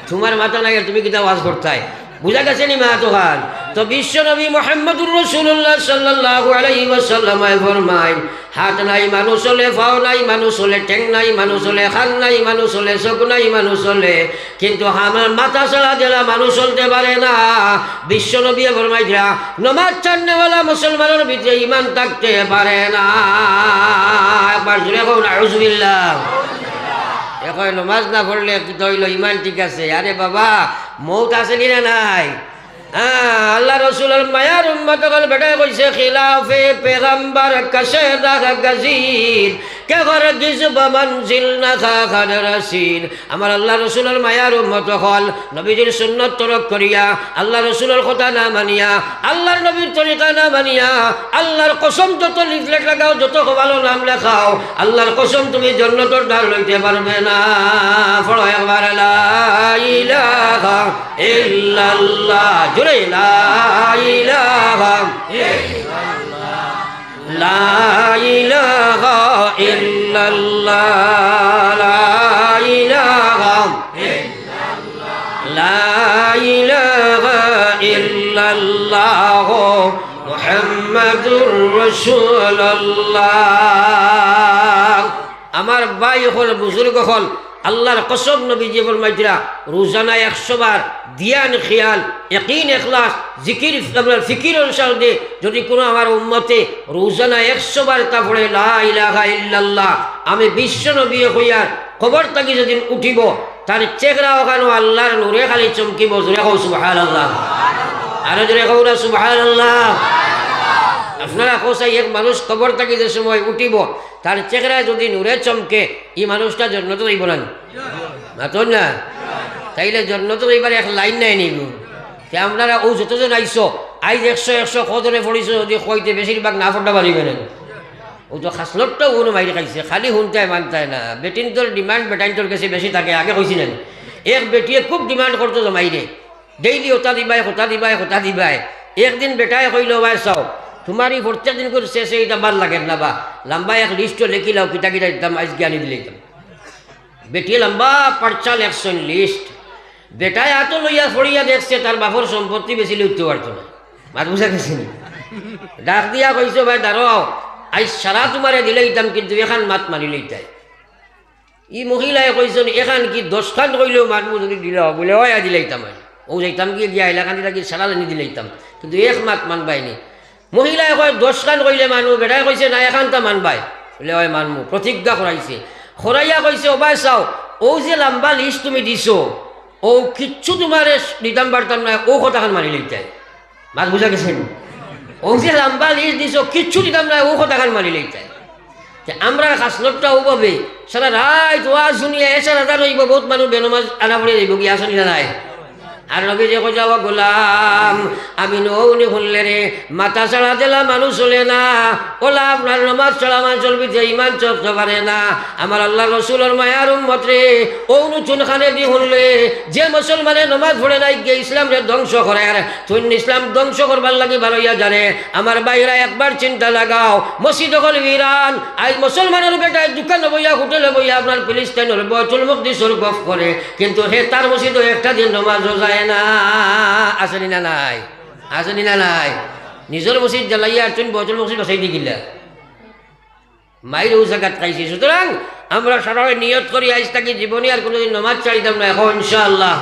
তোমার মাথা নাই তুমি কিতা ওয়াজ করতাই? বুঝা গেছে নি মা তো খান? তো বিশ্ব নবী মুহাম্মদুর রাসূলুল্লাহ সাল্লাল্লাহু আলাইহি ওয়াসাল্লাম ফরমায়, হাত নাই মানুষ হলে, পাও নাই মানুষ হলে, ঠ্যাং নাই মানুষ হলে, খান নাই মানুষ হলে, চোখ নাই মানুষ হলে, কিন্তু আমার মাথা ছাড়া যারা মানুষ চলতে পারে না। বিশ্ব নবী ফরমাইরা নমাজ ছাড়নেওয়ালা মুসলমানের ভিতরে ঈমান থাকতে পারে না। একবার জোরে কোন আউযুবিল্লাহ। এখন নমাজ না পড়লে কি হইল? ঈমান ঠিক আছে? আরে বাবা, মৌত আছে কি না নাই? আল্লাহ রসুলের মায়ার উম্মত হল বেটা কইছে খিলাফে পেগম্বর কশে দাগ গজির কে ঘর গিজব মঞ্জিল না খাখান রাসিন। আমার আল্লাহ রসুলের মায়ার উম্মত হল নবীজির সুন্নত তরক করিয়া, আল্লাহ রসুলের কথা না মানিয়া, আল্লাহর নবীর তরিকা না মানিয়া, আল্লাহর কসম যত লিফলেট লাগাও, যত ভালো নাম লেখাও, আল্লাহর কসম তুমি জান্নাতের দ্বার লইতে পারবে না। পড়ো একবার লা ইলাহা ইল্লাল্লাহ, জোরে লা ইলাহা ইল্লাল্লাহ, লা ইলাহা ইল্লাল্লাহ, লা ইলাহা ইল্লাল্লাহ, লা ইলাহা ইল্লাল্লাহ মুহাম্মাদুর রাসূলুল্লাহ। আমার ভাই হল, বুজুর্গ হল, আল্লাহর কসম নবীজি ফরমাইছিরা রোজানা 100 বার ধ্যান, খেয়াল, ইয়াকিন, ইখলাস, জিকির, আপনার ফিকির অনুসারে যদি কোনো আমার উম্মতে রোজানা 100 বার তা পড়ে লা ইলাহা ইল্লাল্লাহ, আমি বিশ্ব নবী হইয়া খবর থাকি যেদিন উঠিব, তার চেহারা ওখানে আল্লাহর নূরে খালি চমকিব। জোরে কও সুবহানাল্লাহ, আরো জোরে কও না সুবহানাল্লাহ। আপনারা কোসাই এক মানুষ খবর থাকি যে সময় উঠিব, তার চেহারা যদি নূরে চমকে, এই মানুষটা জন্নত যাইব না? তো না, তাইলে জন্নত যাইবার এক লাইন নাই নিব। আপনারা ও যতজন আইস, আইজ 100 কদরে পড়িছ, যদি কইতে বেশিরভাগ না ফোটা পারিবেন। ও তো খাসলতটাও কোনো মাইরে খাইছে, খালি শুনতায় মানতায় না। বেটিনটোর ডিমান্ড বেটাইনটোর কাছে বেশি থাকে। আগে কইছিলেন এক বেটিয়ে খুব ডিমান্ড করতো জমাইরে, ডেইলি ওটা দিবাই, হতা দিবাই, হতা দিবাই। একদিন বেটায় কইল, ভাই চাও তোমার এই প্রত্যেক দিন করে শেষে এইটা বার লাগে না বা লম্বা এক লিস্টও লেখিলাও, কিতা কিতা দিতাম আজকে আনি দিলে দিতাম। বেটিয়ে লম্বা পারচা লেখছেন লিস্ট। বেটায় এত লইয়া ফড়িয়া দেখছে তার বাপর সম্পত্তি বেশি উঠতে পারতো না। মাত বুঝা গেছে, ডাক দিয়া কইছো, ভাই দাঁড়াও, আজ সারা তোমারে দিলে দিতাম, কিন্তু এখান মাত মারিলে তাই। ই মহিলায় কইছেন এখান কি 10 খান কইলেও মাতবো যদি দিল বলে হয় দিলে দিতাম। ও যাইতাম গিয়ে গিয়া এলাকান দিলা কি সারা জানি দিলে দিতাম, কিন্তু এক মাত মানবাইনি। মহিলায় কয় 10 খান কইলে মানবো, বেটায় কইছে না এখানটা মানবাই, বলে হয় মানবো। প্রতিজ্ঞা করাইছে, খরাইয়া কইছে, ও ভাই চাও, ও যে লম্বা লিস্ট তুমি দিছো, ও কিচ্ছু তোমার দিতাম পারতাম না, ও কথাখান মানি লইতাই। মাত বুঝা গেছেন? ও যে লম্বা লিস্ট দিছো, কিচ্ছু দিতাম না, ও কথাখান মানি লইতাই। আমরা খাসলতটা ও পাবে সারা রাত ওয়াজ শুনিয়া এসার হাজার হইব, বহুত মানুষ বেনমাজ আনা পড়ে যাইব, কি আসনি না নাই? আর নবী যে কইয়া গোলাম আমি নৌনি শুনলে রে মাথা ছাড়া দিলা মানুষ চলে না, ওলা আপনার নমাজ ছাড়া মানুষ চলবি যে ইমান চলতে পারে না। আমার আল্লাহ রসুলের মায়ার উম্মত রে, ওনু চুন খানে দি শুনলে যে মুসলমানে নমাজ পড়ে নাই গিয়ে ইসলাম রে ধ্বংস করে, তুই ইসলাম ধ্বংস করবার লাগে ভালোইয়া জানে। আমার বাইরা একবার চিন্তা লাগাও, মসজিদ হল ইরান, আজ মুসলমানের বেটায় দোকানে বইয়া, হোটেলে বইয়া আপনার ফিলিস্তিনের বয়তুল মুকদ্দিসের গফ করে, কিন্তু হে তার মসজিদও একটা দিন নমাজও যায় না। আসেনি না নাই? আসেনি না নাই? নিজের মসজিদ জ্বালাইয়া আর তুমি বয়তুল মসজিদ বসাই দি গিলা, মাইর ও জায়গাত খাইছি। সুতরাং আমরা সবাই নিয়ত করি আজ থাকি জীবনে আর কোনোদিন নমাজ চাইতাম না। এখন ইনশাআল্লাহ,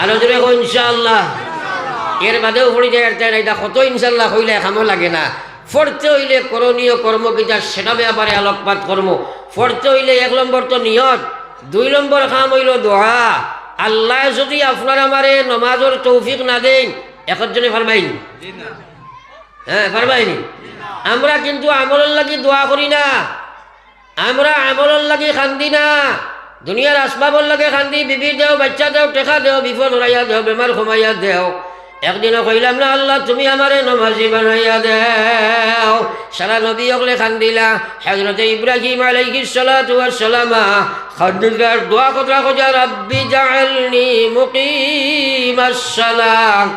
আরো জোরে এখন ইনশাআল্লাহ। এর বাদেও পড়ি যায় আর এটা কত ইনশাআল্লাহ হইলে খামো লাগে না। ফরতে হইলে করণীয় কর্ম কিটা সেটা ব্যাপারে আলোকপাত কর্ম। ফরতে হইলে 1 নম্বর তো নিয়ত, 2 নম্বর কাম হইল দোয়া। আল্লাহ যদি আপনার আমারে নমাজের তৌফিক না দেন, একজনে পারবাইনি? হ্যাঁ পারবাইনি। আমরা কিন্তু আমলের লাগি দোয়া করি না, আমরা আমলের লাগি খান্দি না। দুনিয়ার আসবাবর লাগে খান্দি, বিবি দেও, বাচ্চা দেও, টেকা দেও, বিপদ হরাইয়া দেও, বেমার কমাইয়া দেও। একদিনও কইলাম না আল্লাহ তুমি আমারে নমাজি বানাইয়া দেও। সারা নবী অকলে খান্দিলা। হযরত ইব্রাহিম আলাইহিস সালাতু ওয়াস সালাম খান্দিলার দোয়া কথা কইয়া রাব্বি জাআলনি মুকিমাস সালাম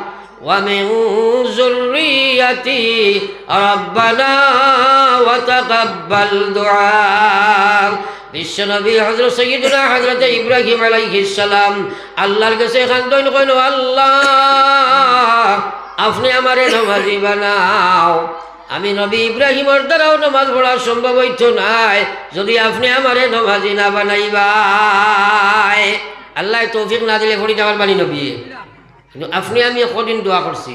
ওয়া মিন যুররিয়াতি রাব্বানা ওয়া তাকাব্বাল দুআ। বিশ্বনবী হযরত সাইয়্যিদুনা হযরত ইব্রাহিম আলাইহিস সালাম আল্লাহর কাছে খান্দন কইল, আল্লাহ আপনি আমারে নামাজি বানাও। আমি নবী ইব্রাহিমের দ্বারাও নামাজ পড়া সম্ভব হইতো নাই যদি আপনি আমারে নামাজি না বানাইবাই। আল্লাহ তৌফিক না দিলে পড়ি যাওয়ার বাণী নবী, কিন্তু আপনি আমি কদিন দোয়া করছি,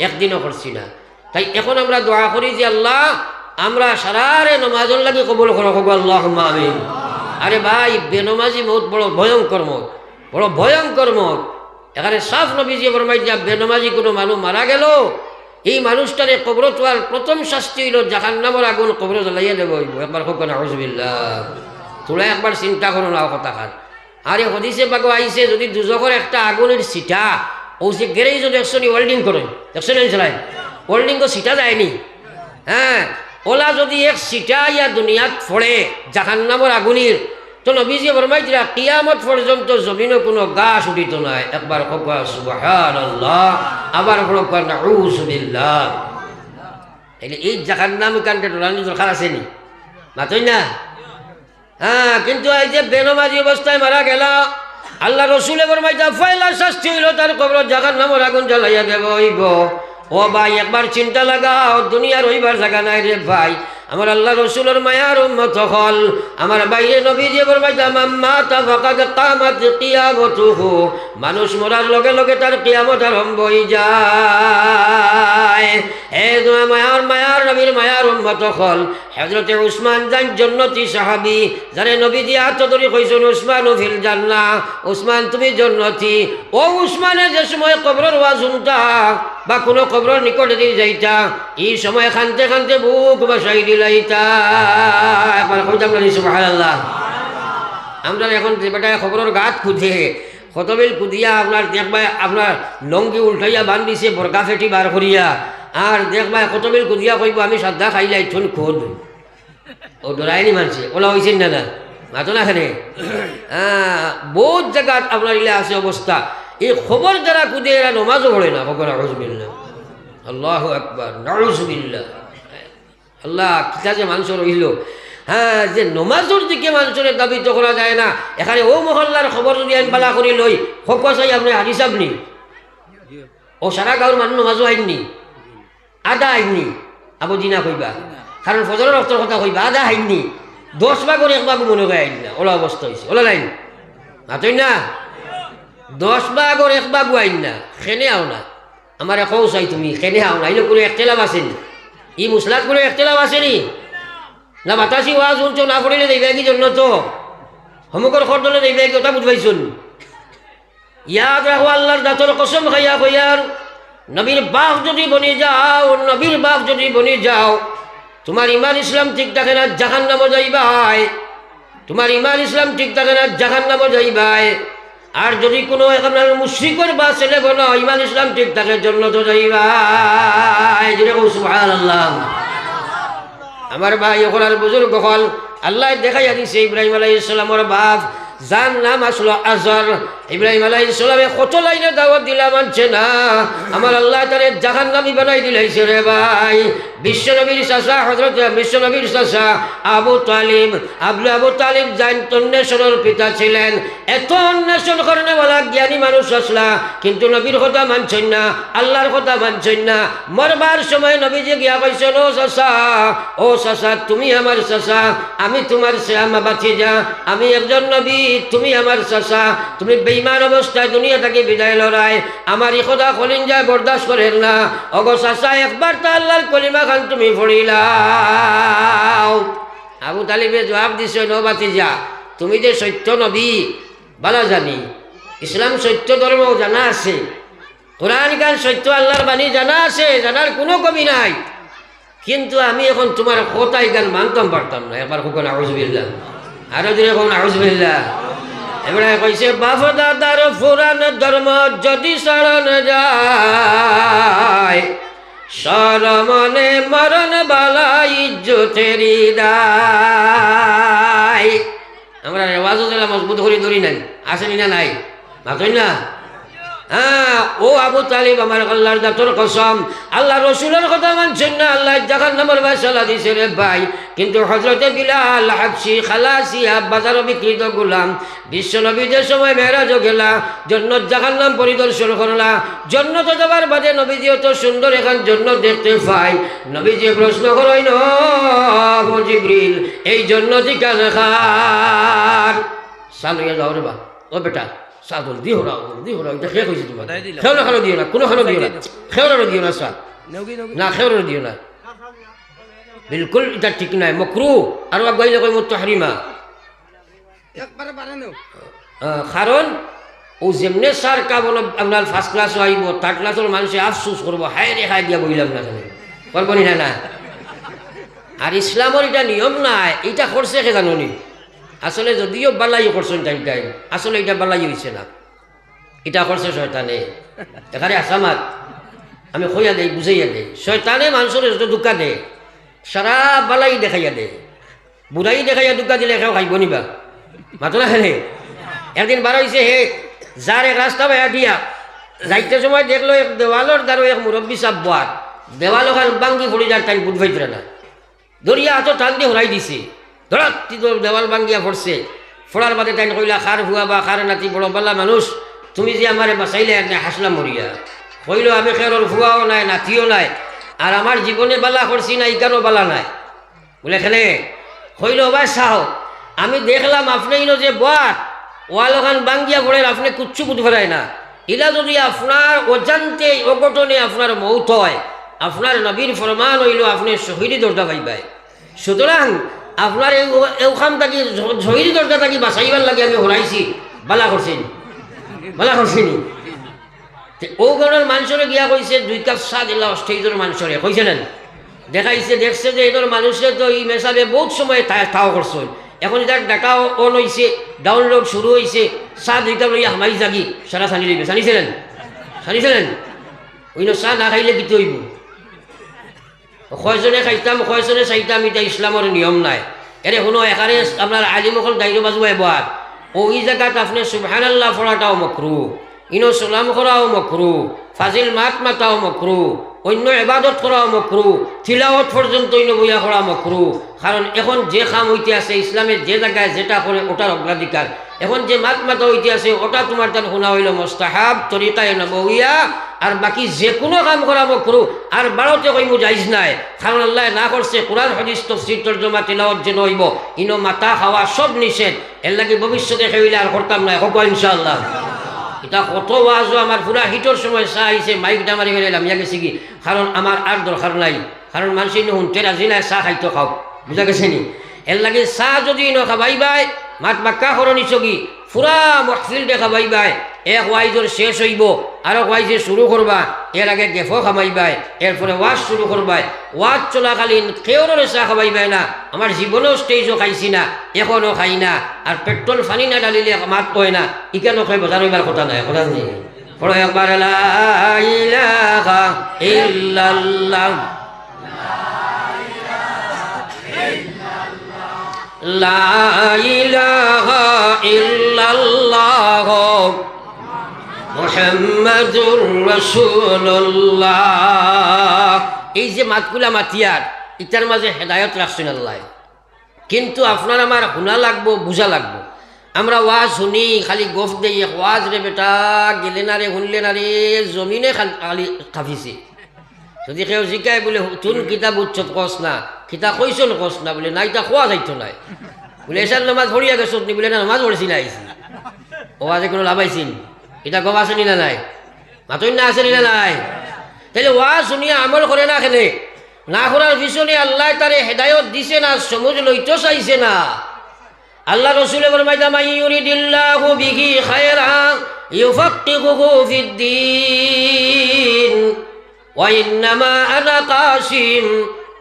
একদিনও করছি না। তাই এখন আমরা দোয়া করি যে আল্লাহ আমরা সারারে নমাজের লাগে কবুল করো, আল্লাহুম্মা আমিন। আরে ভাই বেনমাজি মত বড় ভয়ঙ্কর মত, বড় ভয়ঙ্কর মত। এখানে সাফ নবীজি ফরমাই যা বেনমাজি কোনো মানুষ মারা গেল এই মানুষটারে কবর তোয়ার প্রথম শাস্তি হইল জাহান্নামের আগুন কবর জ্বালাইয়া দেব। একবার হোক নাউজুবিল্লাহ। তোরা একবার চিন্তা করো না কথা খান। আরে হদিসে পাক আইছে যদি দুজকের একটা আগুনের সিটা ও সে গেরেই যদি একশো ওয়েল্ডিং করে একশো চালায় ওয়েল্ডিং তো সিটা যায়নি। হ্যাঁ, ওলা যদি এক সিটা ইয়া দুনিয়াত ফড়ে জাহান্নামের আগুনের তো নবীজি ফরমাই দিলা কিয়ামত পর্যন্ত জমিনে কোনো গাছ উঠিত নাই। একবার হোক সুবহানাল্লাহ, আবার হোক নাউজুবিল্লাহ। এই জাহান্নাম কান্ডে ডরানি দরকার আছে নি? মাতই না। হ্যাঁ, কিন্তু এই যে বেনমাজি অবস্থায় মারা গেল আল্লাহ রসুলে ফরমাইতা পয়লা শাস্তি হইল তার কবর জাহান্নামের আগুন জ্বালাইয়া দেব হইব। ও ভাই একবার চিন্তা লাগাও, দুনিয়ার হইবার জায়গা নাই রে ভাই। আমার আল্লাহ রসুলের মায়ার উম্মত হল আমার বাইরে নবীজি ফরমাইতা মাম্মা তাফাকাদ কামাত কিয়ামতুহু, মানুষ মরার লগে লগে তার কিয়ামত আরম্ভ হয়ে যায়। হে মায়ার নবীর মায়ার উম্মত হল হযরতে উসমান যান জান্নাতি সাহাবী, যারে নবীজি হাত ধরে কইছেন উসমানু ফিল জান্নাহ, উসমান তুমি জান্নাতি। ও উসমানে যে সময় কবরের ওয়াজ শুনতা বা কোনো কবরের নিকটে দিয়ে যাইতা এই সময় খানতে খানতে বুক বাসাই দিলাইতা। একবার কইতাম না সুবহানাল্লাহ। আমরা এখন যে বেটা খবরের গাত খুঁজে কতবেল কুদিয়া আপনার দেখবা আপনার লঙ্গি উল্টাইয়া বান্ধিছে বরকা ফেটি বার করিয়া, আর দেখবা কতবেল কুদিয়া কইব আমি সাদা খাইলাই থুন খোদ। ও ডরাইনি মানছে ওলা হয়েছেন না না মাতো না খানে। বহুত জায়গা আপনার ইলে আছে অবস্থা। এই খবর যারা কুদে এরা নমাজও পড়ে না। খবর নাউজুবিল্লাহ, আল্লাহু আকবার, নাউজুবিল্লাহ। আল্লাহ কিতা যে মানুষ রইল। হ্যাঁ, যে নমাজের দিকে মানুষের দাবিত করা যায় না। এখানে ও মহল্লার খবর যদি আইন পালা করি লই হক চাই আপনি হাদিস আপনি ও সারা গাঁর মানুষ নমাজও আইননি, আদা আইননি আবু জিনা কইবা, কারণ ফজরের অর্থর কথা কইবা আদা আইননি 10 ভাগের 1 ভাগ মনে হয় আইন না। ওলা অবস্থা হয়েছে ওলা লাইন মাতই না 10 ভাগের 1 ভাগ আইন না। খেনে আও না আমার কৌ চাই তুমি খেনে আও না। এগুলো কোনো একতেলাভ আসেনি, ই মুসলাত কোনো একতেলাভ আসেনি না। বাতাসি ওয়াজ শুনছো না পড়িলে দেবে কি জন্য তো সমুখর খরদলে দেবে কি ওটা বুঝবাইছুন। ইয়াদ রাখো আল্লাহর দাঁতর কসম খাইয়া কইয়ার নবীর বাপ যদি বনি যাও, নবীর বাপ যদি বনি যাও তোমার ইমান ইসলাম ঠিক থাকে না জাহান্নামে যাইবাই। তোমার ইমান ইসলাম ঠিক থাকে না জাহান্নামে যাইবাই। আর যদি কোনো আপনার মুশরিকের বা ছেলে বনো ইমান ইসলাম ঠিক থাকে জান্নাত যাইবাই। যেরকম সুবহানাল্লাহ। আমার ভাই এখন আর বুজুর্গ হল আল্লাহ দেখাইয়া দিছে ইব্রাহিম আলাইহিস সালামের বাপ যার নাম আসলো আজর। ইব্রাহিম আলাইহিস সালামে কত লাইনে দাওয়াত দিলা মানছে না। আমার আল্লাহ তারে জাহান্নামী বানাই দিলাইছে রে ভাই। বিশ্বনবীর চাচা হযরত বিশ্বনবীর চাচা আবু তালিব আবু তালিব জান তন্নেশ্বরের পিতা ছিলেন। এত অন্বেষণ করনে বলা জ্ঞানী মানুষ আসলা, কিন্তু নবীর কথা মানছেন না, আল্লাহর কথা মানছেন না। মরবার সময় নবীজি গিয়া কইছেন ও চাচা তুমি আমার চাচা, আমি তোমার শ্যামা বাতিজা, আমি একজন নবী, তুমি আমার চাচা। তুমি বেঈমান অবস্থায় দুনিয়া থেকে বিদায় লড়াই আমার এই কথা কলিন যায় বরদাস্ত করেন না। অগো চাচা একবার তো আল্লাহর কলিমা খান তুমি পড়িলাও। আবু তালিবে জবাব দিছে নো বাতিজা তুমি যে সত্য নবী বালা জানি, ইসলাম সত্য ধর্ম জানা আছে, কোরআন গান সত্য আল্লাহর বাণী জানা আছে, জানার কোনো কমি নাই, কিন্তু আমি এখন তোমার কথাই গান মানতাম পারতাম না। একবার কখন আউযুবিল্লাহ, আরো দিনে কখন আউযুবিল্লাহ। এবারে কইছে বাপ দাদার পুরাণ ধর্ম যদি স্মরণ যায় সরমনে মরণ বালা ইজ্জতেরি দায়। আমরা রেওয়াজও দিলা মজবুত করে ধরি নাই, আসেনি না নাই মাতই না। হ্যাঁ, ও আবু তালিব আমার আল্লাহর জাতর কসম, আল্লাহ রসুলের কথা মানছেন না, আল্লাহ জাহান্নামের ফয়সালা দিছে রে ভাই। কিন্তু হযরতে বিলাল হাবশী খালাসিয়া বাজারও বিক্রিত গোলাম বিশ্ব নবীদের সময় মেরাজও গেলা, জান্নাত জাহান্নাম পরিদর্শন করলা। জান্নাতে যাবার বাদে নবীজি অত সুন্দর এখন জান্নাত দেখতে পাই। নবীজি প্রশ্ন করেন ও জিবরিল, এই জান্নাতি কাজ খার সালুয়া যাও রে বা ও বেটা সাদল দিও না এটা খেয়ে কইছি তোমার খেওলা খালো দিও না, কোনো খালো দিও না, খেওলারও দিও না, সা না খেওলারও দিও না, বিলকুল এটা ঠিক নাই, মকরু। আর আগাইলে কই মুতাহরিমা কারণ ও যেমনে সার কাবল আপনার ফার্স্ট ক্লাস আইব থার্ড ক্লাসের মানুষে আফসোস করবো, হায় রে হায় দিয়া বইলাম না জানি করবো নি না। আর ইসলামের এটা নিয়ম নাই, এটা করছে কে জানি আসলে, যদিও বালাই করছেন টাইম টাইম, আসলে এটা বালাই হয়েছে না, এটা করছে শয়তানে। এখানে আসামাত আমি কইয়া দেই, বুঝাইয়া দেই, শয়তানে মানুষের যত দুঃখা দেয় সারা বালাই দেখাইয়া দেয়, বুড়াই দেখাইয়া দুঃখা দিলে কেউ খাইব নিবা মাতো না। খেলে একদিন বার হয়েছে হে যার এক রাস্তা বাইয়া দিয়া যাইতে সময় দেখলো এক দেওয়ালোর দ্বারা এক মুরব্বী সাপ বাদ দেওয়াল ওখান বাঙ্গি পড়ে যার টাইম বুধ ভাইতরে না, দরিয়া হাত টান দিয়ে হরাই দিছে, ধরাত দেওয়াল বাঙ্গিয়া পড়ছে। ফোড়ার বাদে টাইম কইলা খার ভুয়া বা খার নাতি বড় বালা মানুষ, তুমি যে আমারে বাঁচাইলে হাসলাম মরিয়া। কইল আমি খেরর ভুয়াও নাই নাতিও নাই, আর আমার জীবনে বালা করছি না ইকারও বালা নাই বলে খেলে। কইল ভাই চাও, আমি দেখলাম আপনি যে বাদ ওয়াল ওখান বাঙ্গিয়া পড়ে আপনি কুচ্ছু বুঝ ফেরায় না, ইলা যদি আপনার অজান্তে অঘটনে আপনার মৌত হয়, আপনার নবীর ফরমান হইল আপনি শহীদি দরজা পাইবাই। সুতরাং আপনার এইখান থাকি শহীদি দরজা থাকি বাঁচাইবার লাগে আমি হরাইছি, বালা করছেন বালা করছিনি। ও ঘরের মানুষরে গিয়া কইছে 2 কাপ চা দিলা স্টেজের মানুষরে কইছে নেন, দেখাইছে দেখছে যে এদের মানুষের তো এই মেসাবে বহুত সময় তাও করছেন, এখন এটা ডাটাও অন হয়েছে, ডাউনলোড শুরু হয়েছে, চা 2 কাপ লইয়া হামাই জাগি সারা ছানি লইবে, জানিছিলেন ওই চা না খাইলে কি হইব, কয়জনে খাইতাম কয়জনে চাইতাম, এটা ইসলামের নিয়ম নাই। এরে শুনো, এখানে আপনার আলিমকল দায়িত্ব বাজুয়াই বাদ ওই জায়গাত আপনি সুবহানাল্লাহ পড়াটাও মকরু, ইনো সালাম করাও মকরু, ফাজিল মাত মাতাও মকরু, অন্য ইবাদত করাও মকরু, তিলাওয়াত পর্যন্ত ইনো বইয়া করা মকরু। কারণ এখন যে কাম হইতে আছে ইসলামের যে জায়গায় যেটা করে ওটার অগ্রাধিকার, এখন যে মাত মাতা হইতে আছে ওটা তোমার তার শোনা হইল মুস্তাহাব তরিকায়ে নবওয়িয়া, আর বাকি যে কোনো কাম করা মকরু। আর বারোতে কইমু জায়েজ নাই, কারণ আল্লাহ না করছে কোরআন হাদিস তাফসীর তরজমা তিলাওয়াত যেন হইব, ইনো মাতা খাওয়া সব নিষেধ। এর লাগি ভবিষ্যতে হইলে আর করতাম না, হোক ইনশাআল্লাহ। এটা কত ওয়াজও আমার পুরা হিটর সময় চা আইছে, মাইকটা মারি ফেলাম ইয়া গেছি কি, কারণ আমার আর দরকার নাই, কারণ মানুষ শুনতে রাজি নাই, চা খাইতো খাও, বুঝা গেছে নি। এর লাগে চা যদি ন খাবাইবাই মাত বাক্কা করণি চগি পুরা মহফিল দে খাবাইবাই, এক ওয়াইজর শেষ হইব আর ওয়াইজে শুরু করবা, এর আগে গেফো খামাইবাই, এরপরে ওয়াজ শুরু করবাই, ওয়াজ চলাকালীন কেউরে চা খাবাইবাই না। আমার জীবনেও স্টেজও খাইছি না, এখনও খাই না, আর পেট্রোল ফানি না ডালিলে মাত কয় না, ইকেন কয় বোঝার হইবার কথা নাই, কথা নেই। পড়ো একবার লা ইলাহা ইল্লাল্লাহ, লা ইলাহা ইল্লাল্লাহ মুহাম্মাদুর রাসূলুল্লাহ। এই যে মাতগুলা মাতিয়ার ইটার মাঝে হেদায়ত রাখছেন আল্লাহ, কিন্তু আপনার আমার শুনা লাগবো, বুঝা লাগবো। আমরা ওয়াজ শুনি খালি গোফ দেই, ওয়াজ রে বেটা গেলে না রে শুনলে না রে, জমিনে খালি কাঁপিছে। যদি কেউ জিকায় বলে তুন কিতাব উচ্চত কস না, কিতা কইসন কস না, বলে না এটা খোয়া যাইতো নাই, বলে এসার নামাজ ভরিয়া গেছ নি, বলে না নামাজ পড়েছি না আইসি, ওয়াজে কোনো লাভাইছিন, এটা গম আসেনি না নাই, মাতই না আসেনি না নাই। তাহলে ওয়াজ শুনিয়া আমল করে না, খেলে না করার পিছনে আল্লাহ তারে হেদায়ত দিছে না, সমুজ লইতো চাইছে না। আল্লাহ রসুলে ফরমাইতা মান ইউরিদিল্লাহু বিহি খায়রান ইউফাক্কিহুহু ফিদ্দীন ওয়া ইন্নামা আনা কাসিম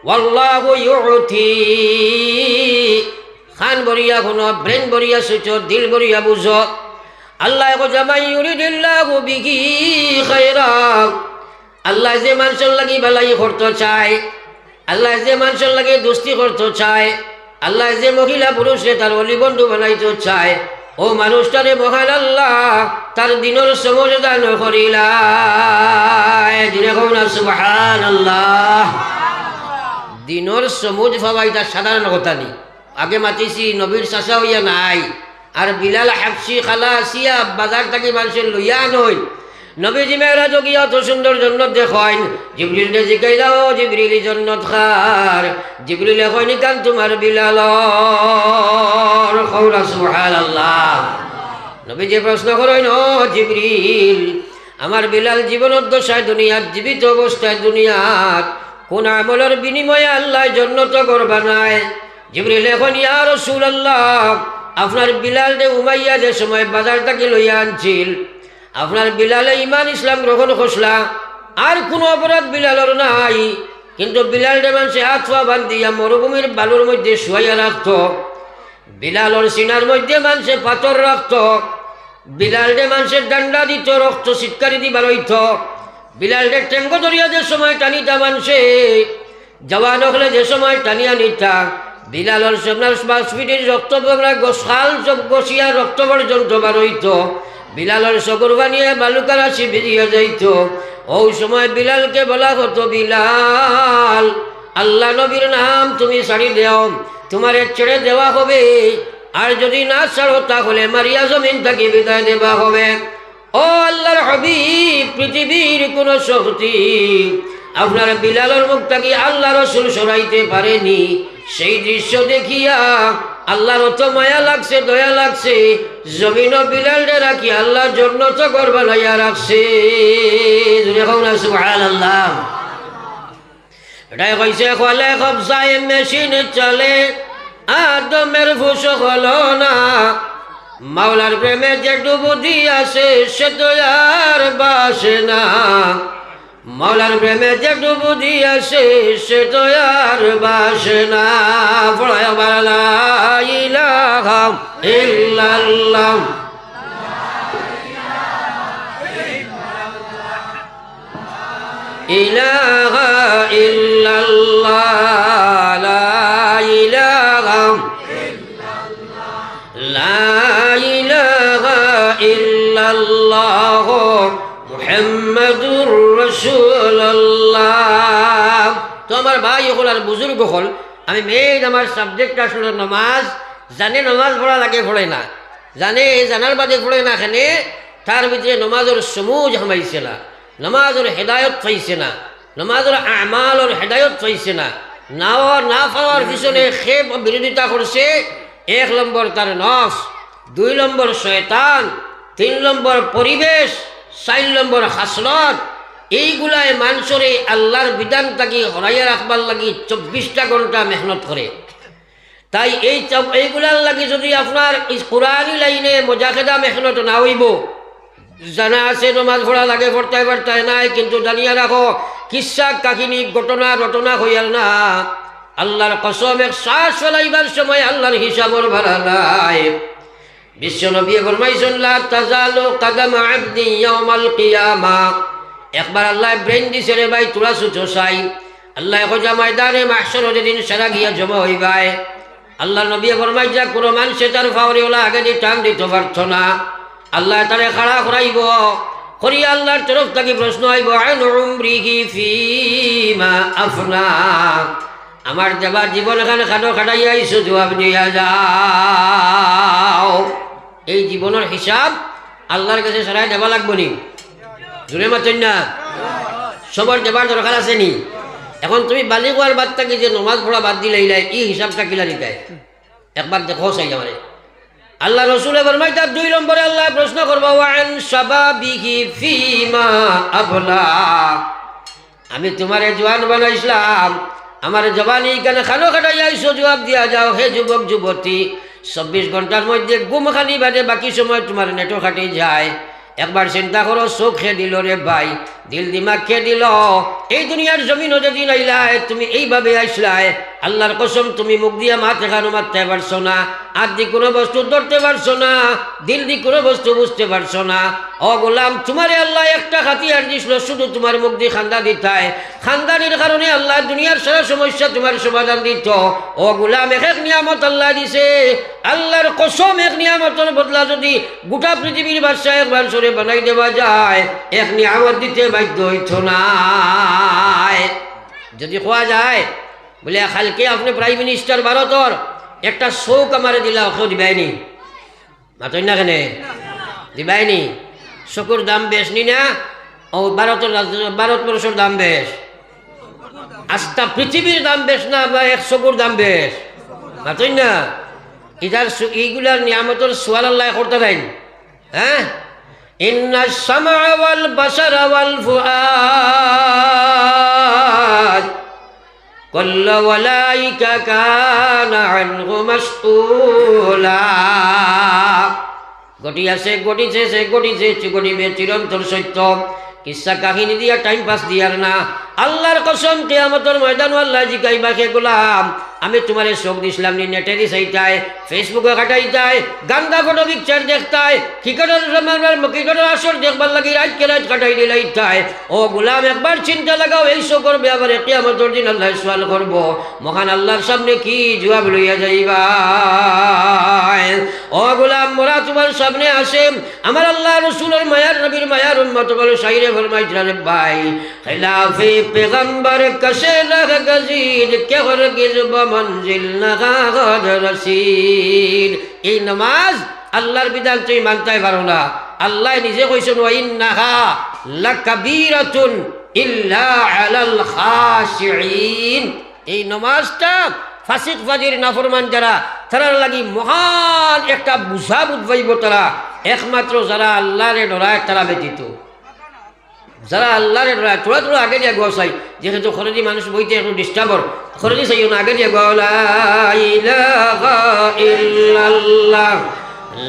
ওয়াল্লাহু ইউতি খান বরিয়া শুনো, ব্রেন বরিয়া সুচো, দিল বরিয়া বুঝো। আল্লাহ জামাই ইউরিদিল্লাহু বিহি খায়রা, আল্লাহ যে মানুষের লাগি বালাই করতে চায়, আল্লাহ যে মানুষের লাগে দোস্তি করতে চায়, আল্লাহ যে মহিলা পুরুষে তার অলি বন্ধু বানাইতে চায়, ও মানুষটারে মহান আল্লাহ তার দিনের সময় দান করিলায়। দিনে কও না সুবহানাল্লাহ। দিনের সমুজ ভাবাই তার সাধারণ কথা নেই। আগে মাতিছি নবীর চাচা হইয়া নাই, আর বিলাল হাফসি খালা আসিয়া বাজার থাকি মানুষের লইয়া নই। নবীজি মেরাজ গিয়া অত সুন্দর জন্নত দেখেন, জিবরিল রে জিগাইলা, ও জিবরিল জন্নত খার? জিবরিল কইনি কান তোমার বিলালর। কওলা সুবহানাল্লাহ। নবীজি প্রশ্ন করেন, ও জিবরিল, আমার বিলাল জীবনত দশায় দুনিয়াত, জীবিত অবস্থায় দুনিয়াত কোন আমলের বিনিময়ে আল্লাহ জন্নত করবা নাই? জিবরিল এখন, ইয়া রাসূলুল্লাহ, আপনার বিলাল রে উমাইয়া যে সময় বাজার থেকে লইয়া আনছিল, আপনার বিলালে ইমান ইসলাম গ্রহণ করলা, আর কোনো অপরাধ বিলালর নাই, কিন্তু বিলাল রে মানুষে হাত পা বান্ধিয়া মরুভূমির বালুর মধ্যে শুয়াইয়া রাখত, বিলালর সিনার মধ্যে মানুষে পাথর রাখত, বিলাল রে মানুষের ডান্ডা দিত, রক্ত চিৎকারি দিবার হইত, বিলাল রে টেঙ্গ ধরিয়া যে সময় টানিতা মানুষে জওয়ান হলে যে সময় টানিয়া নিতা, বিলালর সামনার স্পিডের রক্ত গোসাল গসিয়া রক্ত পর্যন্ত বার হইত, বিলালর শকুর বানিয়ে বালুকার আসি বেরিয়ে যাইত। ওই সময় বিলালকে বলা হতো, বিলাল, আল্লাহ নবীর নাম তুমি ছাড়ি দেও, তোমারে ছেড়ে দেওয়া হবে, আর যদি না ছাড়ো তাহলে মারিয়া জমিন থেকে বিদায় দেওয়া হবে। ও আল্লাহর হাবিব, পৃথিবীর কোন শক্তি আপনার বিলালর মুখটাকে আল্লাহ রসুল সরাইতে পারেনি। সেই দৃশ্য দেখিয়া আল্লাহর অত মায়া লাগছে, দয়া লাগছে, জমিন বিলাল রে রাখি আল্লাহ জন্নত ঘর বানাইয়া রাখছে। সুবহানাল্লাহ। এটাই কইছে, খোলে কবজায় মেশিন চলে, আদমের ফুস হলো না, মাওলার প্রেমে যে ডুবুদি আসে সে তো আর বাসে না, মাওলার প্রেমে যে ডুবুদি আসে সে তো আর বাসে না। লা ইলাহা ইল্লাল্লাহ, ইলাহা ইল্লাল্লাহ, লা ইলাহা লা ইলাহা ইল্লাল্লাহ মুহাম্মাদুর রাসূলুল্লাহ। তো আমার ভাই হল আর বুজুর্গ হল, আমি মেইন আমার সাবজেক্ট আসলে নামাজ। জানে নামাজ পড়া লাগে, পড়ে না, জানে জানার বাদে পড়ে না, এখানে তার ভিতরে নমাজের সমুজ হামাইছে না, নমাজের হেদায়ত পাইছে না, নমাজের আমালর হেদায়ত পাইছে না, না পাওয়ার পিছনে সে বিরোধিতা করছে। 1 নম্বর তার নফস, 2 নম্বর শয়তান, 3 নম্বর পরিবেশ, 4 নম্বর হাসলত। এইগুলাই মানুষরে আল্লাহর বিধান থাকি হরাইয়া রাখবার লাগি 24টা ঘন্টা মেহনত করে। তাই এইগুলার লাগি যদি আপনার কোরআনি লাইনে মজাকেদা মেহনত না হইব, জানা আছে নমাজ পড়া লাগে, পড়তে পারতায় নাই, কিন্তু জানিয়া রাখো কিসা কাহিনী ঘটনা রটনা হইয়ার না। আল্লাহর কসম, এক শ্বাস ফেলাইবার সময় আল্লাহর হিসাবর ভাড়া নাই। বিশ্ব নবী ফরমাইছেন, লা তাজালু কদম আবদি ইয়াউমাল কিয়ামা। একবার আল্লাহ ব্রেন দিছে রে ভাই, তোরা সুচো চাই, আল্লাহ খোঁজা ময়দানে মাহশর যেদিন সারা গিয়া জমা হইবাই, আল্লাহ নবী ফরমাই যা কোনো মানুষে তার ফাওরিওয়ালা আগে দিয়ে টান দিতে পারত না, আল্লাহ তারে খাড়া করাইব, করি আল্লাহর তরফ থেকে প্রশ্ন আইব, আন উমরিহি ফীমা আফনা, আমার যাবার জীবন এখানে খাটো খাটাইয়া আইছো, জবাব দিয়া যাও। এই জীবনের হিসাব আল্লাহর কাছে সারাই দেওয়া লাগবো নি? জোরে মাতেন না? সবার দেবার দরকার আছে নি? এখন তুমি বালি গোয়ার বাদ থাকি যে নমাজ পড়া বাদ দিলে এই হিসাবটা কিলা নিতায় একবার দেখো চাই আমারে। আল্লাহ রসুলের ফরমায় তার 2 নম্বরে আল্লাহ প্রশ্ন করবো, ওয়ান শাবাবিহি ফীমা আবলা, আমি তোমারে জওয়ান বানাইছিলাম, আমার জবানি কেন খানো খাটাই আইসো, জবাব দিয়া যাও হে যুবক যুবতী। 24 ঘন্টার মধ্যে ঘুম খালি বাদে বাকি সময় তোমার নেটো খাটি যায়। একবার চিন্তা করো, চোখ খেয়ে দিল রে ভাই, দিল দিমাগ খেয়ে দিল। এই দুনিয়ার জমিন যেদিন আইলাই তুমি এইভাবে আইসলাই, আল্লাহর কসম তুমি মুখ দিয়া মাথা খানো মারতে পারছো না, আর দি কোনো বস্তু ধরতে পারছো না, দিল দি কোনো বস্তু বুঝতে পারছো না। ও গোলাম, তোমারে আল্লাহ একটা হাতিয়ার দিছিল, শুধু তোমার মুখ দিয়ে খান্দা দিতায়। খানদানির কারণে আল্লাহ দুনিয়ার সারা সমস্যা তোমার সমাধান দিত। ও গোলাম, এক এক নিয়ামত আল্লাহ দিছে। আল্লাহর কসম, এক নিয়ামতের বদলা যদি গোটা পৃথিবীর বাদশা একবার সরে বানাই দেওয়া যায়, এক নিয়ামত দিতে বাধ্য হইত না। যদি খোয়া যায় বলে কালকে আপনি প্রাইম মিনিস্টার ভারতর একটা শোক আমারে দিলা, ওকে দিবাইনি মাতই না কেন দিবাইনি? শকুর দাম বেশ নি না? ও ভারতবর্ষের দাম বেশ, আস্তা পৃথিবীর দাম বেশ না, বা এক শকুর দাম বেশ মাতই না? ইটার এইগুলার নিয়ামতের সোয়াল আল্লাহ করতে দেন। হ্যাঁ, ইন্না সামআ ওয়াল বাসারা ওয়াল ফুআদ কুল্লু উলাইকা কানা আনহু মাসউলা। ঘটিয়াছে, ঘটিছে, সে ঘটিছে, ঘটিবে, চিরন্তর সত্য। কিসা কাহিনী দিয়া টাইম পাস দিয়ার না। আল্লাহর কসম, কিয়ামতের ময়দান আল্লাহ জিগাইবা, কে গোলাম আমি তোমারে চোখ দিছিলাম নি নেটে দি চাইতাই, ফেসবুকে কাটাইতাই, গান্দা ফটো পিকচার দেখতাই, ক্রিকেটের আসর দেখবার লাগি রাত কাটাই দিলাইতাই। ও গোলাম, একবার চিন্তা লাগাও, এই শো করবে, আবার কিয়ামতের দিন আল্লাহ সওয়াল করব। মহান আল্লাহর সামনে কি জবাব লইয়া যাইবা? ও গোলাম, মোরা তোমার সামনে আসে, আমার আল্লাহ রসুলের মায়ার নবীর মায়ার উম্মত বলো শাইরে ফরমাইছিলেন, ভাই খিলাফে পেগম্বর কসে লগ গজিদ কে হরগিজ বমঞ্জিল নাগাদ রসিদ। এই নামাজ আল্লাহর বিধান তুমি মানতে পারো না। আল্লাহ নিজে কইছেন, ওয়া ইন্নাহা লাকাবীরাতুন ইল্লা আলাল খাশিঈন। এই নামাজটা ফাসিক ফাজির নাফরমান যারা, তারার লাগি মহান একটা বুঝা বুঝবাইব তারা, একমাত্র যারা আল্লাহরে ডরায় তারা ব্যতীত। যারা আল্লাহরে ডরায়, তোরা তোরা আগে দিয়ে গোসাই, যেহেতু খরচি মানুষ বইতে একটু ডিস্টার্বর, খরচি চাইও না, আগে দিয়ে গো লা ইলাহা ইল্লাল্লাহ,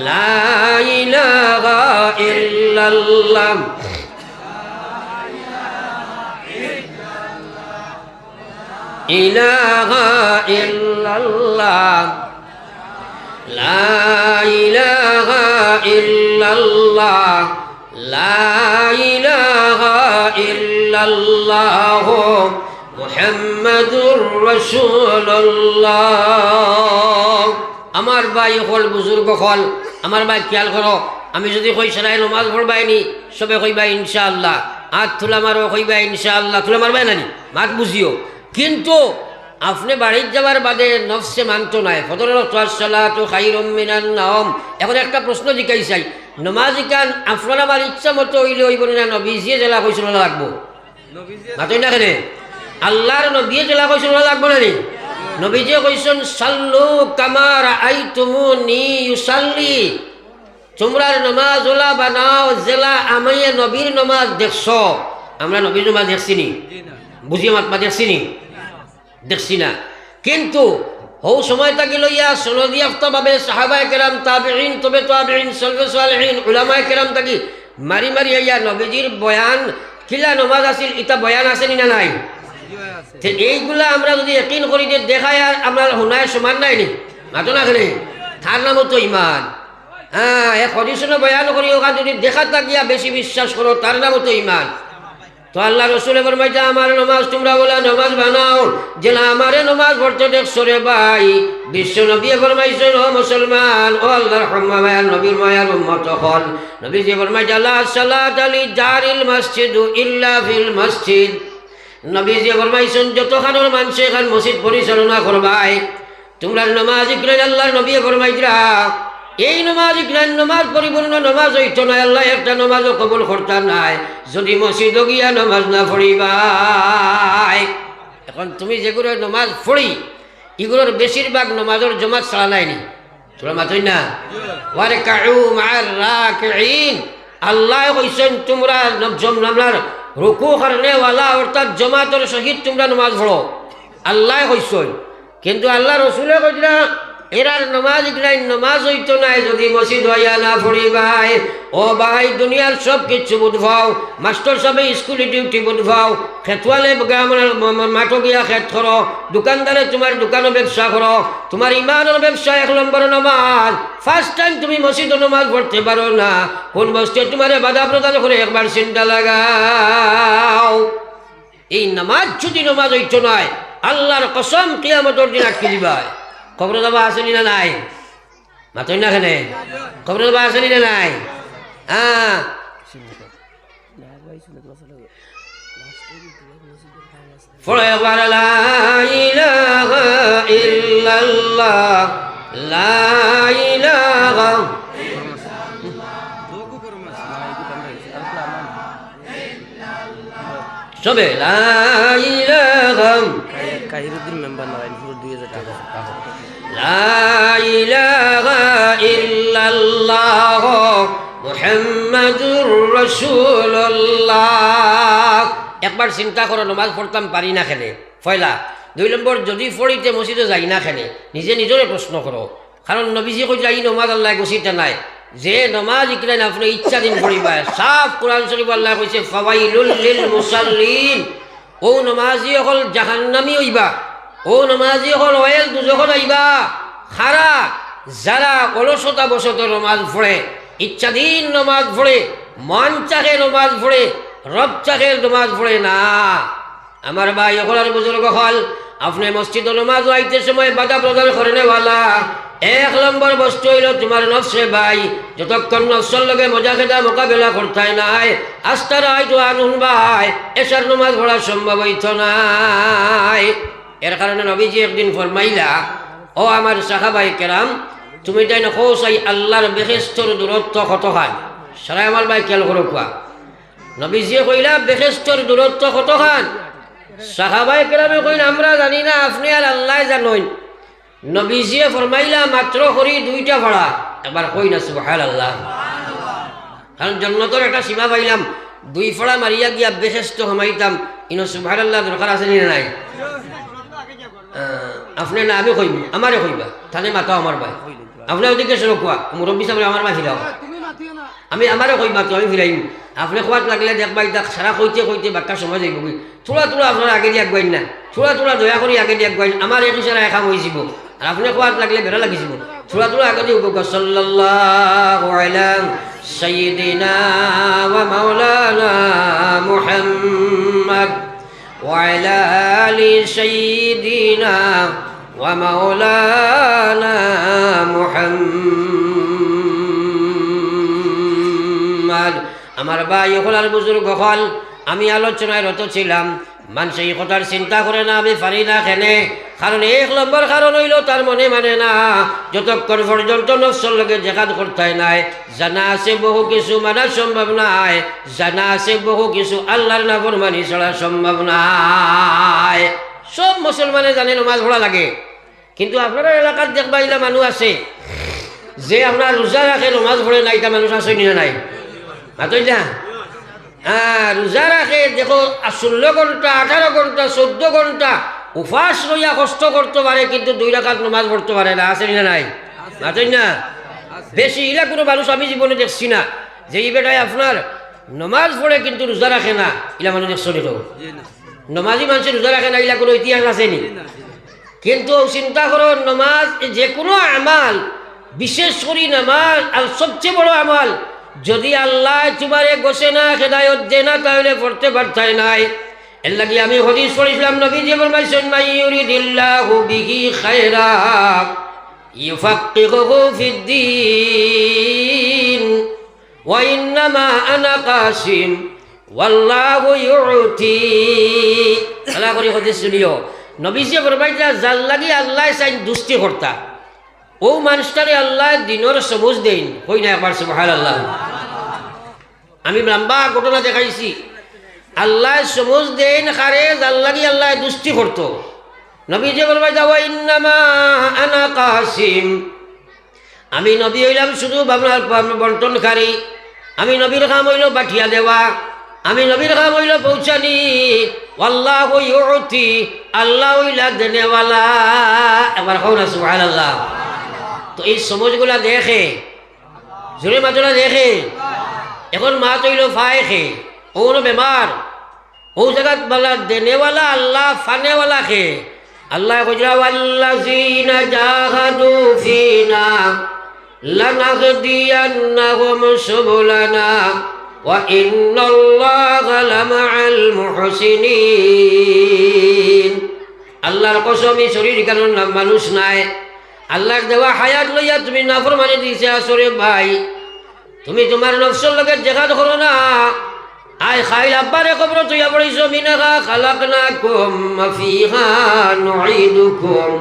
লা ইলাহা ইল্লাল্লাহ, ইলাহা ইল্লাল্লাহ, লা ইলাহা ইল্লাল্লাহ, লা ইলাহা ইল্লাল্লাহ মুহাম্মাদুর রাসূলুল্লাহ। আমার ভাই হল, বুজুর্গ হল, আমার ভাই খেয়াল করো, আমি যদি কই সারাই নমাজ পড়বাইনি, সবে কইবা ইনশাআল্লাহ, হাত তুলা মারো কইবা ইনশাআল্লাহ, তুলা মারবাই নানি মাত বুঝিও। কিন্তু আপনি বাড়ির যাওয়ার বাদে নফসে মানত নাই, ফজরু খায়রুম মিনান নাওম। এখন একটা প্রশ্ন জিজ্ঞাসা চাই, নমাজ কান আপনার আমার ইচ্ছা মতো হইলে হইব না নবীজিয়ে জেলা কইছিল লাগবো? মাতই না কেন? আল্লাহর নবীয়ে জেলা কইছিল লাগবো না নি? নবীজিয়ে কইছেন, সাল্লু কামা রাআইতুমুনি ইউসাল্লি, তোমরার নমাজ ওলা বানাও জেলা আমি নবীর নমাজ দেখছো। আমরা নবীর নমাজ দেখছি নি? বুঝিয়ে মাতমা দেখছি নি? দেখছি না। কিন্তু হৌ সময় থাকি লইয়া সনদিয়াফতভাবে সাহাবায়ে কেরাম, তাবিঈন, তবে তাবিঈন, সালফে সালেহিন, উলামায়ে কেরাম থাকি মারি মারি আইয়া নবীজির বয়ান কিলা নমাজ আছিল, ইটা বয়ান আছে না নাই? এইগুলা আমরা যদি ইয়াকিন করি যে দেখায়, আর আমরা শুনায় সমান নাই নি? মাতো না কেন? তার নামও তো ইমান। হ্যাঁ, এক হদিসনে বয়ান করি ওখান যদি দেখা থাকিয়া বেশি বিশ্বাস করো, তার নামও তো ইমান। তো আল্লাহ রসুলে ফরমাইছে, আমার নমাজ তোমরা বলে নমাজ বানাও যেন আমারে নমাজ পড়তে দেখছো রে ভাই। বিশ্ব নবী ফরমাইছেন, ও মুসলমান, ও আল্লাহর মায়ার নবীর মায়ার উম্মত হল, নবীজি ফরমাইছে, লা সালাতা লি জারিল মসজিদ ইল্লা ফিল মসজিদ। নবীজি ফরমাইছেন, যতখানোর মানুষ এখান মসজিদ পরিচালনা করবাই, তোমরা নমাজ ইকরান। আল্লাহর নবী ফরমাইছিলা, এই নমাজ ইকরান নমাজ পরিপূর্ণ নমাজ হইতো না, আল্লাহ একটা নমাজও কবুল করতা নাই যদি মসজিদ গিয়া নমাজ না পড়িবাই। এখন তুমি যেগুলো নমাজ পড়ি, এগুলোর বেশিরভাগ নমাজের জমাত ছাড়া নাইনি, তোমরা মাতই না? ওয়ারে কাউ মা'আর রাকিঈন, আল্লাহ কইছেন তোমরা নামার রুকু করনে ওয়ালা অর্থাৎ জামাতের সহিত তোমরা নমাজ পড়ো, আল্লাহ কইছেন। কিন্তু আল্লাহ রসুলে কইলা এরার নমাজ ইকরাই নমাজ হইতো নাই যদি মসজিদ হইয়া না পড়িবাই। ও ভাই দুনিয়ার সব কিছু বুঝবাও, মাস্টার সাহেব স্কুলে ডিউটি বুঝবাও, খেতওয়ালে মাঠো গিয়া খেত করো, দোকানদারে তোমার দোকানও ব্যবসা করো, তোমার ইমানের ব্যবসা 1 নম্বর নমাজ। ফার্স্ট টাইম তুমি মসজিদ নমাজ পড়তে পারো না, কোন বস্তু তোমার বাধা প্রদান করে একবার চিন্তা লাগাও। এই নামাজ যদি নমাজ হইতো নাই আল্লাহর কসম কিয়ামতের দিন আটকে দিবাই। খবর দাবা আসেনি না নাই? মাতই না খেলে খবর দাবা আসেনি না নাই? হ্যাঁ forever la ilaha illallah la ilaha সবে লা ইলাহা কাহিরুদ্দিন মেম্বার নারায়ণ পুরো 2000 টাকা লা ইলাহা ইল্লাল্লাহ মুহাম্মাদুর রাসূলুল্লাহ। একবার চিন্তা করো নমাজ পড়তাম পারি না খেলে ফয়লা। 2 নম্বর যদি পড়িতে মসজিদে যাই না খেলে নিজে নিজরে প্রশ্ন করো, কারণ নবীজি কই যাই নমাজ আল্লাহ গছিতে নাই যে নমাজ ইকরান আপনি ইচ্ছা দিন পড়িবা। সাফ কোরআন শরীফ আল্লাহ কইছে ফাওয়াইলুল লিল মুসাল্লিন। ও নমাজি হল জাহান্নামী হইবা, ও নমাজি হল ওয়েল দুজখন আইবা খারা যারা অলসতা বসত নমাজ পড়ে, ইচ্ছাধীন নমাজ পড়ে, মন চাহে নমাজ পড়ে, রব চাহে নমাজ পড়ে না। আমার ভাই হলার বুজুর্গ হল আপনি মসজিদ নমাজ আইতে সময় বাধা প্রদান করে নেওয়ালা 1 নম্বর বস্তু হইল তোমার নফসে ভাই। যতক্ষণ নফসর লগে মজা খেদা মোকাবেলা করতে নাই আস্তার হয়তো আনুন ভাই এসার নমাজ পড়া সম্ভব হইত নাই। এর কারণে নবীজি একদিন ফরমাইলা, ও আমার সাহাবাই কেরাম তুমি তাই না কৌসাই আল্লাহর বেহেস্তর দূরত্ব কতখান? সারাই আমার ভাই খেয়াল করো কোয়া। নবীজিয়ে কইলা বেহেস্তর দূরত্ব কতখান? সাহাবাই কেরামে কইন আমরা জানি না, আপনি আর আল্লাহ জানেন। নবীজিয়ে ফরমাইলা মাত্র করি 2টা ভাড়া। এবার কই না সুবহানাল্লাহ। কারণ জন্নতর একটা সীমা পাইলাম, 2 ফড়া মারিয়া গিয়া বেহেস্ত হমাইতাম। ইনো সুবহানাল্লাহ দরকার আছে না নাই? আপনি না আমি কইব আমারে কইবা তাহলে মাতাও আমার ভাই। আপনি ওদিকে শুনো কোয়া মুরব্বী সাহেব আমার মা ফিরাও, আমি আমারে কইবা তো আমি ফিরাইম। আপনি খোয়াত লাগলে দেখবাই তাক সারা কইতে কইতে বাক্কা সময় যাইব। থোড়া থোড়া আপনার আগে দিয়ে আগুয়াইন না, থোড়া থোড়া দয়া করি আগে দিয়ে আগুয়াইন। আমার এক ইশারা একাম হয়েছিল আর আপনি খোয়াত লাগলে বেড়া লাগিছিল। থোড়া থোড়া আগে দিয়ে সাল্লাল্লাহু আলা সাইয়্যিদিনা ওয়া মাওলানা মুহাম্মদ ওয়া আলা আলি সাইয়্যিদিনা ওয়া মাওলানা মুহাম্মদ। আমার ভাই হলার বুজুর্গ হল আমি আলোচনায় রত ছিলাম। মানুষ এই কথার চিন্তা করে না আমি পারি না খেলে, কারণ 1 নম্বর কারণ হইল তার মনে মানে না যতক্ষণ পর্যন্ত নফসর লগে জেহাদ করতে নাই। জানা আছে বহু কিছু মানা সম্ভব নাই, জানা আছে বহু কিছু আল্লাহর নাফরমানি ছাড়া সম্ভব নাই। সব মুসলমানে জানে নমাজ পড়া লাগে, কিন্তু আপনারা এলাকার দেখবা ইলা মানুষ আছে যে আপনার রোজা রাখে নমাজ পড়ে নাই, তা মানুষ আছে না নাই? মাতই না রোজা রাখে দেখো 16 ঘন্টা 18 ঘন্টা 14 ঘন্টা উপাস রইয়া কষ্ট করতে পারে, কিন্তু 2 রাকাত নমাজ পড়তে পারে না। আছে না নাই? মাতই না বেশি ইলা কোনো মানুষ আমি জীবনে দেখছি না যে এই বেটায় আপনার নমাজ পড়ে কিন্তু রোজা রাখে না। ইলা মানুষ দেখছো দেখো নমাজি মানুষের রোজা রাখে না, ইলা কোনো ইতিহাস আসেনি। কিন্তু চিন্তা করো নমাজ যে কোনো আমাল, বিশেষ করে নামাজ আর সবচেয়ে বড় আমাল, যদি আল্লাহ তোমারে গোসে না হেদায়ত দে না তাহলে পড়তে পারতাই নাই। এর লাগি আমি হাদিস পড়িছিলাম নবীজি ফরমাইছেন মান ইউরিদিল্লাহু বিহি খায়রা ইউফাক্কিহুহু ফিদ্দীন ওয়া ইন্নামা আনা কাসিম ওয়াল্লাহু ইউতি। আল্লাহ করে হাদিস শুনিও নবীজি ফরমাইলা যার লাগি আল্লাহ চাই দুস্তি করতা ও মানুষটারে আল্লাহ দিনের সবুজ দেন। কই না একবার সুবহানাল্লাহ। আমি লম্বা ঘটনা দেখাইছি, আল্লাহ সবুজ দেন খারে যার লাগি আল্লাহ দুস্তি করতো। নবীজি ফরমাইলা ওয়া ইন্নামা আনা কাসিম, আমি নবী হইলাম শুধু বন্টনকারী, আমি নবীর কাম হইল বাঠিয়া দেওয়া, আমি নবীর কাম হইল পৌঁছানি। আল্লাহু ইউতি, আল্লাহ হইলা দেনেওয়ালা। একবার কও না সুবহানাল্লাহ। তো এই সমাজগুলা দেখে জোরে মাতলা দেখে এখন মা তৈল ফায় খে ওনো বেমার ও জায়গাত বলা দেনেওয়ালা আল্লাহ ফানেওয়ালা খে আল্লাহ কইরা ওয়াল্লাযিনা জাহাদু ফিনা লানাহদিয়ান্নাহুম সুবুলানা ওয়া ইন্নাল্লাহা লামাআল মুহসিনিন। আল্লাহর কসম শরীর কারণ মানুষ নাই আল্লাহর দেওয়া হায়াত লইয়া তুমি নাফরমানি দিছে আসরে ভাই তুমি তোমার নফসের লগে জেহাদ করো না। আয় খাইল আব্বারে কবর তুইয়া পড়িছো মিনাহা খালাকনাকুম ফিহা নুঈদুকুম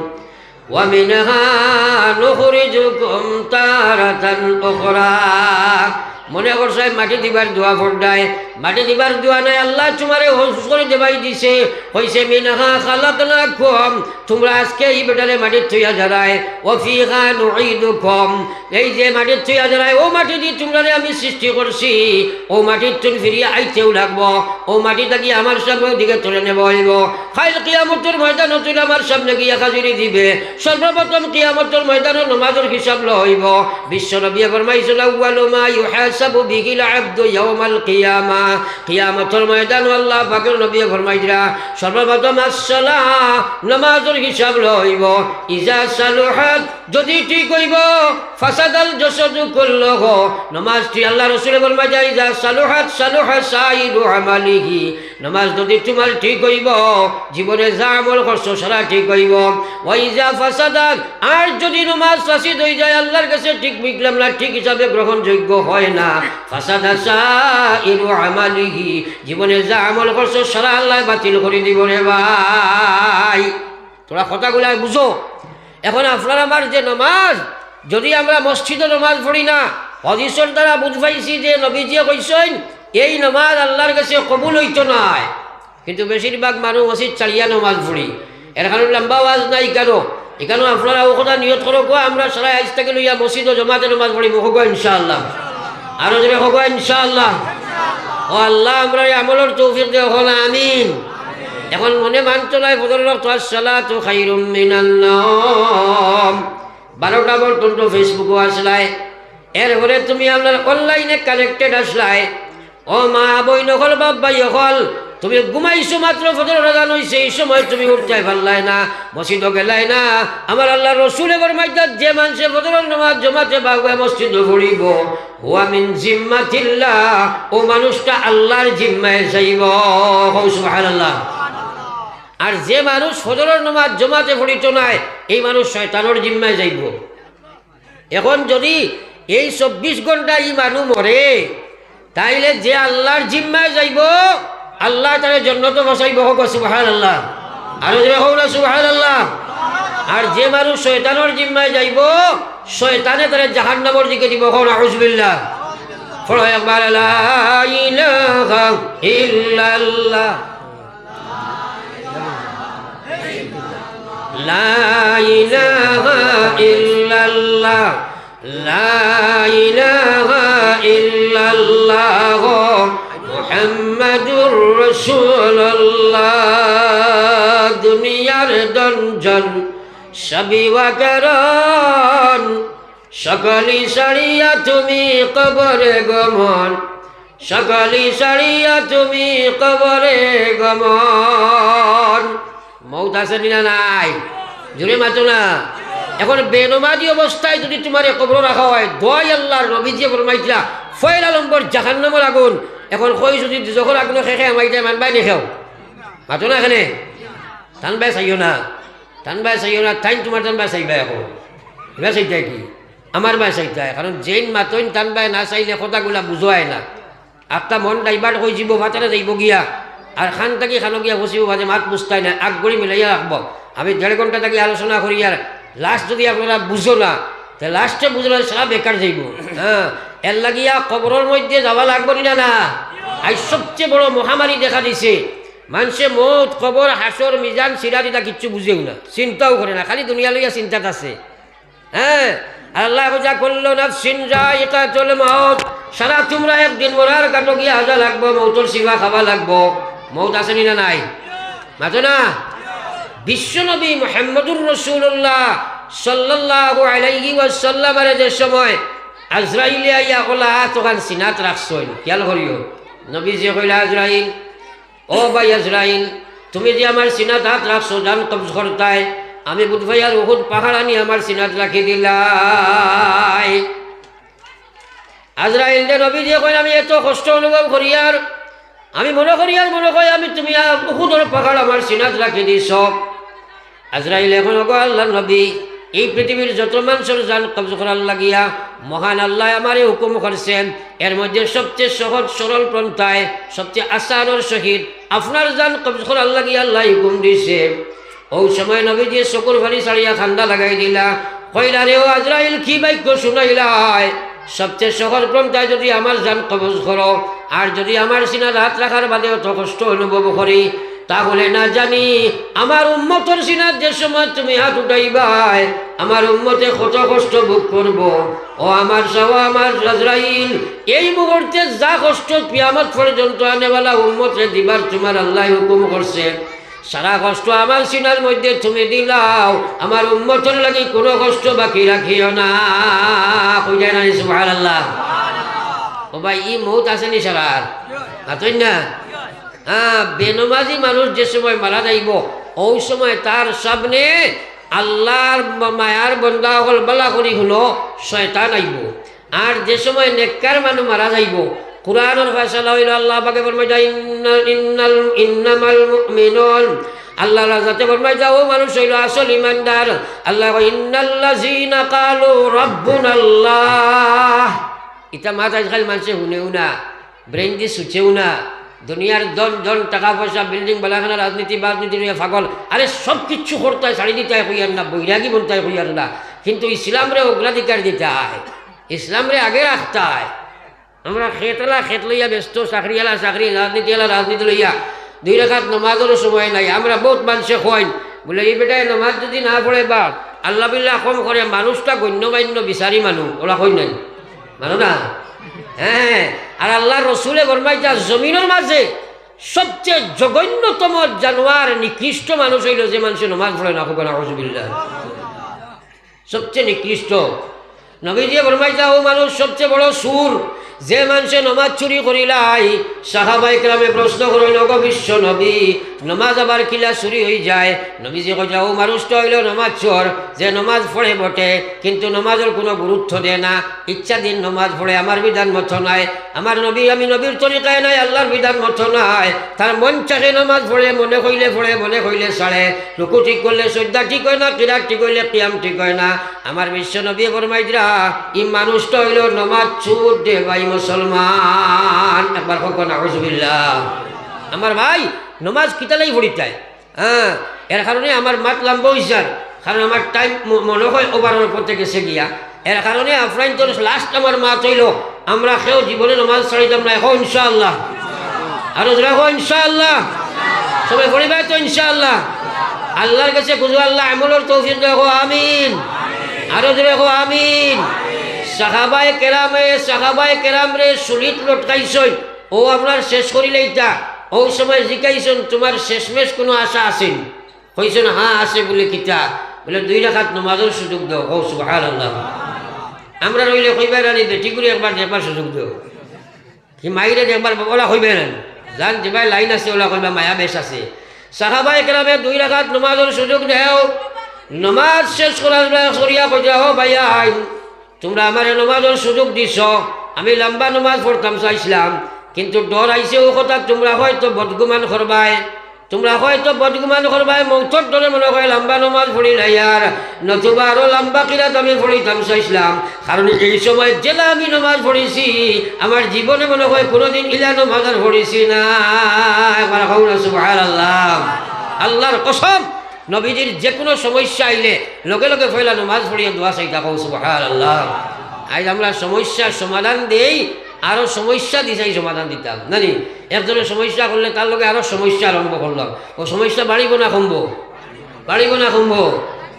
ওয়া মিনহা নুখরিজুকুম তারাতান উখরা। মনে করছে মাটি দিবার দোয়া ফোড়ায় মাটি দিবার দোয়া নাই আল্লাহ তোমারে হোস করে দেবাই দিছে হইছে মিনহা খালাকনাকুম তোমরা আজকে এই বেটারে মাটির থইয়া যারায় ও ফিহা নুঈদুকুম এই যে মাটির থইয়া যারায় ও মাটি দিয়ে তোমরা আমি সৃষ্টি করছি ও মাটির তুমি ফিরিয়ে আইতেও লাগবো ও মাটিটা গিয়ে আমার সামনে দিকে তুলে নেব হইব খাইল কিয়ামতের ময়দান তুলে আমার সামনে গিয়ে হাজিরি দিবে সর্বপ্রথম কিয়ামতের ময়দানে নামাজের হিসাব লইব। বিশ্বনবী ফরমাইছিল আউয়ালু মা ইউহাসাবু বিহিল আবদু ইয়াউমাল কিয়ামা কিয়ামতের ময়দান আল্লাহ পাকের নবী ফরমাইরা সর্বপ্রথম আসসালাহ নামাজের হিসাব লইব। ইজা সালুহাত যদি ঠিক হইব ফাসাদাল জাসাদু কুল্লুহু নামাজটি আল্লাহ রাসূল ফরমাইয়া ইজা সালুহাত সালুহা সাইরু আমালিহি নামাজ যদি তোমার ঠিক হইব জীবনে যা আমল করছো সারা ঠিক হইব। ওয়া ইজা ফাসাদাত আর যদি নামাজ ফাসিদ হয়ে যায় আল্লাহর কাছে ঠিক মিকলাম না ঠিক হিসাবে গ্রহণযোগ্য হয় না ফাসাদা সাইরু আমালিহি জীবনে যা আমল করছো সারা আল্লাহ বাতিল করে দিব রে ভাই। তোরা কথাগুলা বুঝো। এখন আপনার আমার যে নামাজ যদি আমরা মসজিদে নামাজ পড়ি না হাদিসের দ্বারা বুঝ পাইছি যে নবীজিয়ে কইছেন এই নামাজ আল্লাহর কাছে কবুল হইতো না। কিন্তু বেশিরভাগ মানুষ মসজিদ চালিয়া নামাজ পড়ি এর কারণে লম্বা ওয়াজ নাই কেন এখানে আপনারা ও কথা নিয়ত করো গো আমরা সারা আজ থেকে লইয়া মসজিদ ও জমাতে নামাজ পড়ি হোক ইনশাআল্লাহ আরো যদি হোক ইনশাআল্লাহ ও আল্লাহ আমরা আমলের তৌফিক দেও হল আমিন। এখন মনে মানতো নাই ফজর ওয়াক্ত আসসালাতু খায়রুম মিনান নাওম 12টা পর্যন্ত ফেসবুকও আসলাই এরপরে তুমি আপনার অনলাইনে কানেক্টেড আসলাই ও মা বই নকল বাপ ভাই হল তুমি ঘুমাইছো মাত্র ফজর আজান হইছে এই সময় তুমি উঠতে পারলাই না মসজিদ গেলাই না। আমার আল্লাহ রাসূল ফরমাইতা যে মানুষে ফজরের নামাজ জমাতে বাগবে মসজিদ পড়িব হুয়া মিন জিম্মাতিল্লাহ ও মানুষটা আল্লাহর জিম্মায় যাইব সুবহানাল্লাহ। আর যে মানুষ ফজরের নামাজ জমাতে পড়িত নাই এই মানুষ শয়তানের জিম্মায় যাইব। এখন যদি এই 24 ঘন্টা এই মানুষ মরে তাইলে যে আল্লাহর জিম্মায় যাইব আল্লাহ তারে জান্নাতে বসাইব হোক সুবহানাল্লাহ আর যে হোক না সুবহানাল্লাহ। আর যে মানুষ শয়তানের জিম্মায় যাইব শয়তানে তারে জাহান্নামের দিকে দিব হোক নাউযুবিল্লাহ। পড়ো একবার লা ইলাহা ইল্লাল্লাহ লা ইলাহা ইল্লাল্লাহ লা ইলাহা ইল্লাল্লাহ মুহাম্মাদুর রাসূলুল্লাহ। দুনিয়ার দঞ্জন সবই ওয়াকারণ সকলি সারিয়া তুমি কবরে গমন সকলি সারিয়া তুমি কবরে গমন। মৌত আছে না নাই জোরে মাতো না। এখন বেনমাজি অবস্থায় যদি তোমার কবর রাখা হয় দোয়াই আল্লাহর নবীজি ফরমাইছিলা ফয়লা নম্বর জাহান্নামের আগুন। এখন কই যদি যখন আগুন খেখে আমাইতে মানবাই নেখাও মাতো না এখানে টানবাই চাইও না টানবাই চাইও না টাইম তোমার টানবাই চাইবা এখন এবার চাইতাই কি আমার বাই চাইতাই কারণ যেইন মাতইন টানবাই না চাইলে কথাগুলা বুঝোয়াই না। একটা মন ডাইবার কই যাব ভাতারে যাইব গিয়া আর খান থাকি খানো গিয়া বসিব ভাজে মাত বুঝতাই না আগ গড়ি মিলাইয়া রাখবো। আমি 1.5 ঘন্টা থাকি আলোচনা করি আর লাস্ট যদি আপনারা বুঝো না তো লাস্টে বুঝলে সারা বেকার যাইব। হ্যাঁ এর লাগিয়া কবরের মধ্যে যাওয়া লাগবো না না। আজ সবচেয়ে বড় মহামারী দেখা দিছে মানুষে মৌত কবর হাসর মিজান সিরাটিটা কিচ্ছু বুঝেও না চিন্তাও করে না খালি দুনিয়া লইয়া চিন্তাত আছে। হ্যাঁ আল্লাহ যা করলো নাফসিন যায়িকাতুল মাউত সারা তোমরা একদিন মরার কাটো গিয়া হাজা লাগবো মৌতর সিবা খাবা লাগবো। মৌত আসেনি না নাই মাতো না। বিশ্বনবী মুহাম্মদুর রাসূলুল্লাহ সাল্লাল্লাহু আলাইহি ওয়াসাল্লামের যে সময় আজরাইলে আইয়া কলা তখন সিনাত রাখছই খেয়াল করিও নবীজি কইলা আজরাইল ও ভাই আজরাইল তুমি যে আমার সিনাত হাত রাখছো জান কবজ করতাই আমি বুধভাইয়ার উহুদ পাহাড় আনি আমার সিনাত রাখি দিলাই আজরাইল যে নবীজি কইলা আমি এত কষ্ট অনুভব করি আর আমি মনে করি আমি তুমি উহুদের পাহাড় আমার সিনাত রাখি দিছ আজরাইল এখন আল্লাহ নবী এই পৃথিবীর যত মানুষের জান কবজ করার লাগিয়া মহান আল্লাহ আমারে হুকুম করছেন এর মধ্যে সবচেয়ে সহজ সরল পন্থায় সবচেয়ে আসানোর সহিত আপনার জান কবজ করার লাগিয়া আল্লাহ হুকুম দিছে ওই সময় নবীজি চকুর ফানি ছাড়িয়া ঠান্ডা লাগাই দিলা কইলা রে ও আজরাইল কি বাক্য শুনাইলাই সবচেয়ে সহজ পন্থায় যদি আমার জান কবজ করো আর যদি আমার সিনার হাত রাখার বাদে অত কষ্ট অনুভব করি তাহলে না জানি আমার উম্মতের সিনার যে সময় তুমি হাত উঠাইবাই আমার উম্মতে কত কষ্ট ভোগ করব ও আমার সহ আমার আজরাইল এই মুহূর্তে যা কষ্ট কিয়ামত পর্যন্ত আনেওয়ালা উম্মতে দিবার তোমার আল্লাহ হুকুম করছে সারা কষ্ট আমার সিনার মধ্যে তুমি দিলাও আমার উম্মতের লাগি কোনো কষ্ট বাকি রাখিও না কইয়া না সুবহানাল্লাহ ও ভাই ই মৌত আসেনি সারার আতই না বেনমাজি মানুষ যে সময় মারা যাইব ওই সময় তার সামনে আল্লাহর মায়ার বন্দা হল বালা করি হলো শয়তান আইব আর যে সময় নেককার মানুষ মারা যাইব কুরআনের ফয়সালা হইল আল্লাহ পাকে ফরমাইতা ইন্নামাল মুমিনুন আল্লাহ রাজাতে ফরমাইতা ও মানুষ হইল আসল ইমানদার আল্লাহ ইন্নাল্লাযীনা ক্বালু রাব্বুনাল্লাহ ইতা মাথায় খালি মানুষে শুনেও না ব্রেন দিয়ে সুচেও না দুনিয়ার জন টাকা পয়সা বিল্ডিং বালাখানা রাজনীতি পাগল আরে সব কিচ্ছু করতে হয় ছাড়ি দিতে হয় হইয়ার না বৈরাগী বলতে হয় হইয়ার না কিন্তু ইসলামরে অগ্রাধিকার দিতে হয় ইসলামরে আগে রাখতে হয় আমরা খেত লইয়া ব্যস্ত চাকরিওয়ালা চাকরি রাজনীতিওয়ালা রাজনীতি লইয়া 2 রাকাত নমাজেরও সময় নাই আমরা বহুত মানুষে কইন বলে এই বেটায় নমাজ যদি না পড়ে বা আল্লাহ বিল্লাহ কম করে মানুষটা গণ্যমান্য বিচারি মানুষ ওরা কই নাই মানো না হ্যাঁ আর আল্লাহ রসুলে ফরমাইতা জমিনের মাঝে সবচেয়ে জঘন্যতম জানোয়ার নিকৃষ্ট মানুষ হইল যে মানুষে নমাজ পড়ে না হোক নাউজুবিল্লাহ সবচেয়ে নিকৃষ্ট নবীজি ফরমাইতা ও মানুষ সবচেয়ে বড় সুর যে মানুষে নমাজ চুরি করিলাই সাহাবায়ে কেরামে প্রশ্ন করিল গো বিশ্ব নবী নমাজ আবার কিলা চুরি হয়ে যায় নবীজি কইতা ও মানুষটা হইল নমাজ চোর যে নমাজ পড়ে বটে কিন্তু নমাজের কোনো গুরুত্ব দেয় না ইচ্ছাধীন নমাজ পড়ে আমার বিধান মতো নাই আমার নবী আমি নবীর তরিকায় নাই আল্লাহর বিধান মতো নাই তার মন চাহে নমাজ পড়ে মনে কইলে ছাড়ে রুকু ঠিক করলে সজ্জা ঠিক হয় না কিরাত ঠিক হইলে কিয়াম ঠিক হয় না আমার বিশ্ব নবী ফরমাইরা এই মানুষটা হইল নমাজ চোর দে ভাই মুসলমান একবার হোক নাউজুবিল্লাহ আমার ভাই নমাজ কিতালাই পড়িতায় এর কারণে আমার মাত লম্বা হইসার কারণ আমার টাইম মনে হয় ওভারের পথে গেছে গিয়া এর কারণে আফরাইন তোর লাস্ট আমার মাত হইল আমরা কেউ জীবনে নমাজ ছাড়িতাম না এখন ইনশাআল্লাহ আরো রাখো ইনশাআল্লাহ সবাই পড়িবাই তো ইনশাআল্লাহ আল্লাহর কাছে খুঁজো আল্লাহ আমলের তৌফিক দেখো আমিন আরো দেখো আমিন সাহাবায়ে কেরাম রে সুলিত লটকাইছই ও আপনার শেষ করিলে ইটা ও সময় জিকাইছেন তোমার শেষমেশ কোনো আশা আছেন কইছেন হ্যাঁ আছে বলে কিতা বলে 2 রাকাত নামাজের সুযোগ দাও ও সুবহানাল্লাহ আমরা রইলে কইবার আনি বেটি করে একবার দেখবার সুযোগ দাও কি মাইরে একবার বলা কইবে না জান যে ভাই লাইন আছে ওলা কইবা মায়া বেশ আছে সাহাবায়ে কেরামে 2 রাকাত নামাজের সুযোগ দাও নামাজ শেষ করার করিয়া কইয়া ও ভাইয়া তোমরা আমার নমাজের সুযোগ দিছ আমি লম্বা নমাজ পড়তাম চাইছিলাম কিন্তু ডর আইছে ও কথা তোমরা হয়তো বদগুমান করবাই মৌতর ডরে মনে হয় লম্বা নমাজ পড়িলাই আর নতুবা আরো লম্বা কিরাত আমি পড়িতাম চাইছিলাম কারণ এই সময় জেলা আমি নমাজ পড়েছি আমার জীবনে মনে হয় কোনোদিন ইলা নমাজ আর পড়েছি না একবার সুবহানাল্লাহ আল্লাহর কসম নবীজির যে কোনো সমস্যা আইলে লগে লগে ফয়লা নমাজ পড়িয়া দোয়া চাইতা কও সুবহানাল্লাহ আজ আমরা সমস্যার সমাধান দেই আরো সমস্যা দিছাই সমাধান দিতাম নানি একজনের সমস্যা করলে তার লগে আরো সমস্যা আরম্ভ করলাম ও সমস্যা বাড়িব না কমবো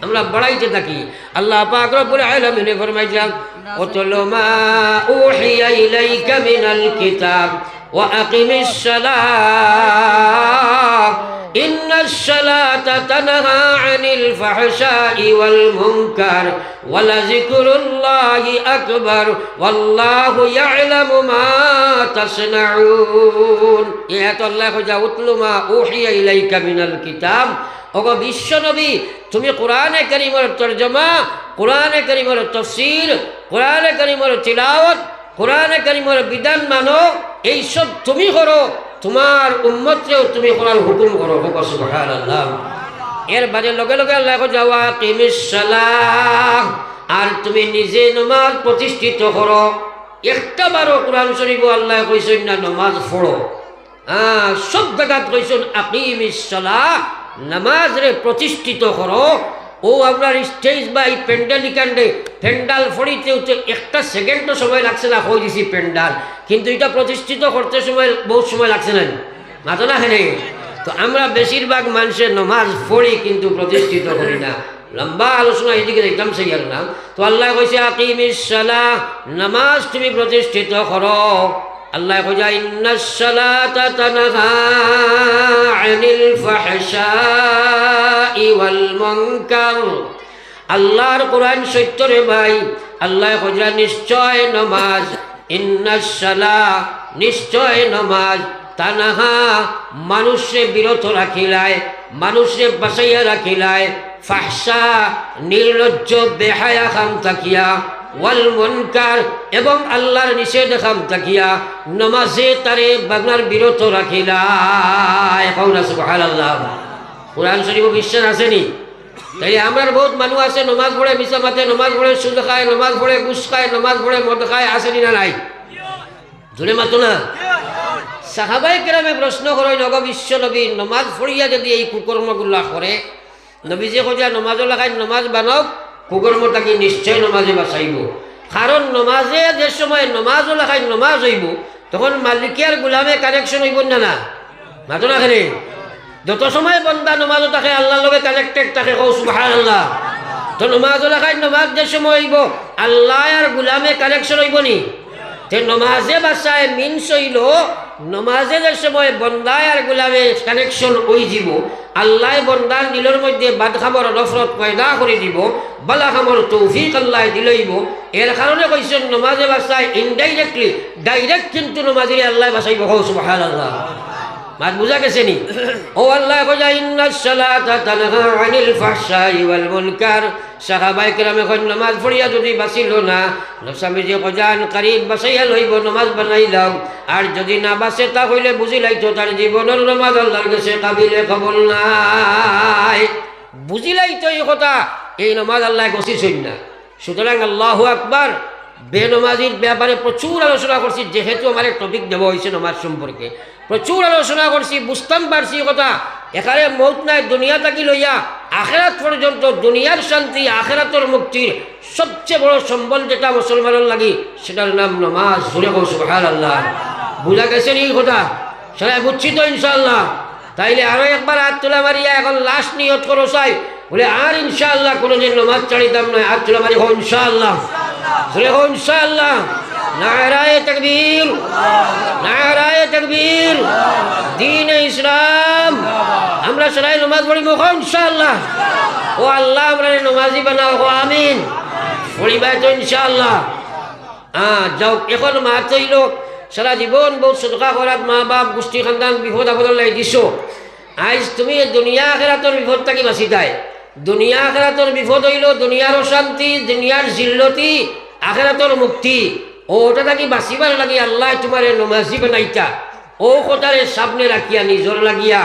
আমরা বাড়াইতে থাকি আল্লাহ পাক রব্বুল আলামিন ফরমাইলেন ওয়াতলু মা উহিয়া ইলাইকা মিনাল কিতাব ওয়া আকিমিস সালাহ ইন্নাস সালাতা তানহা আনিল ফাহশাই ওয়াল মুনকার ওয়া লাযিকরুল্লাহি আকবার ওয়াল্লাহু ইয়ালামু মা তাসনাউন। ইয়াত আল্লাহ কইয়া উতলু মা উহিয়া ইলাইকা মিনাল কিতাব। ওগো বিশ্ব নবী, তুমি কোরআনে কারীমের তরজমা, কোরআনে কারীমের তাফসীর, কোরআনে কারীমের তিলাওয়াত, কোরআনে কারীমের বিধান মানো, এইসব তুমি করো, তোমার উম্মতরেও তুমি কোরআন হুকুম করো। সুবহানাল্লাহ। এর বাদে লগে লগে আল্লাহ কইয়া আকিমিস সালাহ, আর তুমি নিজে নামাজ প্রতিষ্ঠিত করো। একটা বারো কোরআন শরীফ আল্লাহ কইছেন না নামাজ পড়ো, সব জায়গাত কইছেন আকিমিস সালাহ, নামাজ রে প্রতিষ্ঠিত করো। ও আপনার স্টেজ বা এই প্যান্ডেল ইকান্ডে প্যান্ডাল ফড়িতে একটা সেকেন্ডও সময় লাগছে না, হয়ে দিছি প্যান্ডাল, কিন্তু এটা প্রতিষ্ঠিত করতে সময় বহুত সময় লাগছে না, মাতো না হেনে। তো আমরা বেশিরভাগ মানুষের নামাজ পড়ি কিন্তু প্রতিষ্ঠিত করি না। লম্বা আলোচনা এদিকে দেখতাম সেই আর নাম। তো আল্লাহ কইছে আকিমিস সালাহ, নামাজ তুমি প্রতিষ্ঠিত করো। আল্লাহ কইছে ইন্নাস সালাতা তানহা আনিল ফাহশাই ওয়াল মুনকার। আল্লাহর কোরআন সত্য রে ভাই। আল্লাহ কইছে নিশ্চয় নামাজ, ইন্নাস সালাহ, নিশ্চয় নামাজ, তানহা, মানুষে বিরত রাখিলায়, মানুষে বাঁচাইয়া রাখিলায়, ফাহশা, নির্লজ্জ বেহায়া খাম তাকিয়া, ওয়াল মুনকার, এবং আল্লাহর নিষেধ খাম তাকিয়া নমাজে তারে বাগনার বিরত রাখিলায়। সুবহানাল্লাহ। কোরআন শরীফ বিশ্বাস আসেনি? তাই আমার বহুত মানুষ আছে নমাজ পড়ে মিছা মাতে, নমাজ পড়ে সুদ খায়, নমাজ পড়ে ঘুষ খায়, নমাজ পড়ে মদ খায়, আসেনি না নাই? জোরে মাতো না। সাহাবায়ে কেরামে প্রশ্ন করে নগ বিশ্ব নবী, নমাজ পড়িয়া যদি এই কুকর্মগুলা করে, নবীজি কইয়া নমাজও লাগাই নমাজ বানক, কুকর্ম তাকে নিশ্চয় নমাজে বাঁচাইব। কারণ নমাজে যে সময় নমাজও লাগাই নমাজ হইব, তখন মালিকিয়ার গোলামে কানেকশন হইব না, না মাতো না খেলে। যত সময় বন্দা নমাজও থাকে আল্লাহর লগে কানেক্টেড থাকে, কও সুবহানাল্লাহ। তো নমাজও লাগাই নমাজ যে সময় হইব আল্লাহ আর গোলামে কানেকশন হইব নি? তে নমাজে বাসায় মিনস হইল নমাজে যে সময় বন্দায় আর গোলামে কানেকশন হয়ে যাব, আল্লাহ বন্দার দিলের মধ্যে বাদ খামর নফরত পয়দা করে দিব, বালা খামর তৌফিক আল্লাহ দিলইব। এর কারণে কইছেন নমাজে বাসায় ইনডাইরেক্টলি, ডাইরেক্ট কিন্তু নমাজের আল্লাহ বাসাইব। সুবহানাল্লাহ। মাত বুঝা গেছে নি? ও আল্লাহ কইয়া ইন্নাস সালাতা তানহা আনিল ফাহশাই ওয়াল মুনকার। সাহাবায়ে কেরামে কই নামাজ পড়িয়া যদি বাঁচিল না, নবী কইয়ান করিব বাঁচাইয়া লইব, নামাজ বানাইলাম। আর যদি না বাঁচে তা হইলে বুঝি লাইতো তার জীবনের নামাজ আল্লাহর কাছে কাবিলে কবুল নাই। বুঝি লাইতো এই কথা, এই নামাজ আল্লাহ গছিছেন না। সুতরাং আল্লাহু আকবার। বেনমাজির ব্যাপারে প্রচুর আলোচনা করছি, যেহেতু আমার টপিক দেওয়া হয়েছে নামাজ সম্পর্কে, প্রচুর আলোচনা করছি, বুঝতাম পারছি কথা। এখানে মৌত নাই, দুনিয়া থাকি লইয়া আখেরাত পর্যন্ত দুনিয়ার শান্তি, আখেরাতের মুক্তির সবচেয়ে বড় সম্বল যেটা মুসলমানের লাগি, সেটার নাম নামাজ। জোরে কও সুবহানাল্লাহ। বুঝা গেছে এই কথা? সবাই বুঝছি তো ইনশাআল্লাহ? তাইলে আরো একবার হাত তোলা মারিয়া এখন লাস্ট নিয়ত করো চাই, বলে আর ইনশাআল্লাহ কোনোদিন নামাজ ছাড়িতাম না। হাত তোলা মারি হো ইনশাআল্লাহ, জোরে হো ইনশাআল্লাহ। নারায়ে তাকবীর, নারায়ে তাকবীর। দ্বীনে ইসলাম। আমরা সবাই নামাজ পড়িব ইনশাআল্লাহ। ও আল্লাহ আমরা নামাজি বানাও, আমিন। পড়িবাই তো ইনশাআল্লাহ। যাও এখন মা তৈল সারা জীবন বহুত সদকা করাত, মা বাপ গোষ্ঠী খানদান বিপদ আপদ লাই দিছ। আজ তুমি দুনিয়া আখেরাতর বিপদ থাকি বাঁচিতাই। দুনিয়া আখেরাতর বিপদ হইল দুনিয়ার অশান্তি, দুনিয়ার জিল্লতি, আখেরাতর মুক্তি। ওটা থাকি বাঁচিবার লাগি আল্লাহ তোমার নমাজি বানাইতা। ও কথারে সামনে রাখিয়া নিজর লাগিয়া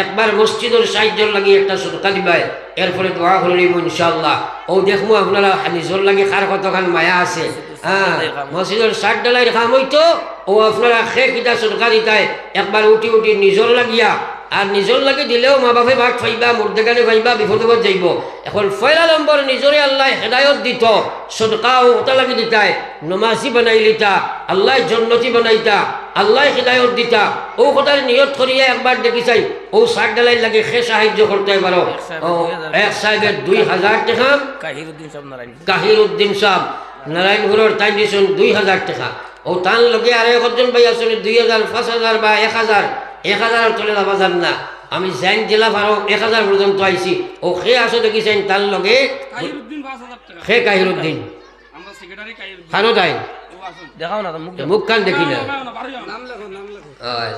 একবার মসজিদের সাহায্যর লাগি একটা সদকা দিবাই, এরপরে দোয়া করে নিব ইনশাআল্লাহ। ও দেখবো আপনারা নিজর লাগে কার কতখান মায়া আছে। মসজিদের ষাট ডালাইয়ের কাম হইতো, ও আপনারা খে কিতা সদকা দিতাই একবার উঠি উঠি নিজর লাগিয়া। আর নিজর লাগে দিলেও মা বাপে ভাগ ফাইবা, মুর্দেগানে ফাইবা, বিপদত যাইব। এখন পয়লা নম্বর নিজরে আল্লাহ হেদায়ত দিত, সদকাও ওটা লাগি দিতাই, নমাজি বানাই লিতা, আল্লাহ জন্নতি বানাইতা, আল্লাহ হেদায়ত দিতা। ও কথার নিয়ত করিয়া একবার দেখি চাই, ও ষাট ডালাই লাগে সে সাহায্য করতে পারো। এক সাহেবের 2000 টাকা, কাহিরউদ্দিন সাহেব নারায়ণপুরের তাই দিয়েছেন 2000 টাকা। ও তার লগে আর একজন ভাই আসলে 2000, 5000 বা 1000 চলে যাবা যান না। আমি জাইন জেলা ভারো 1000 পর্যন্ত আইছি ও খে আসো দেখিছেন তার লগে কাহিরুদ্দিন 5000 টাকা খে কাহিরুদ্দিন আমরা সেক্রেটারি কাহিরুদ্দিন খানো তাই ও আসুন দেখাও না তো মুখ মুখ কান দেখি না নাম লেখো হয়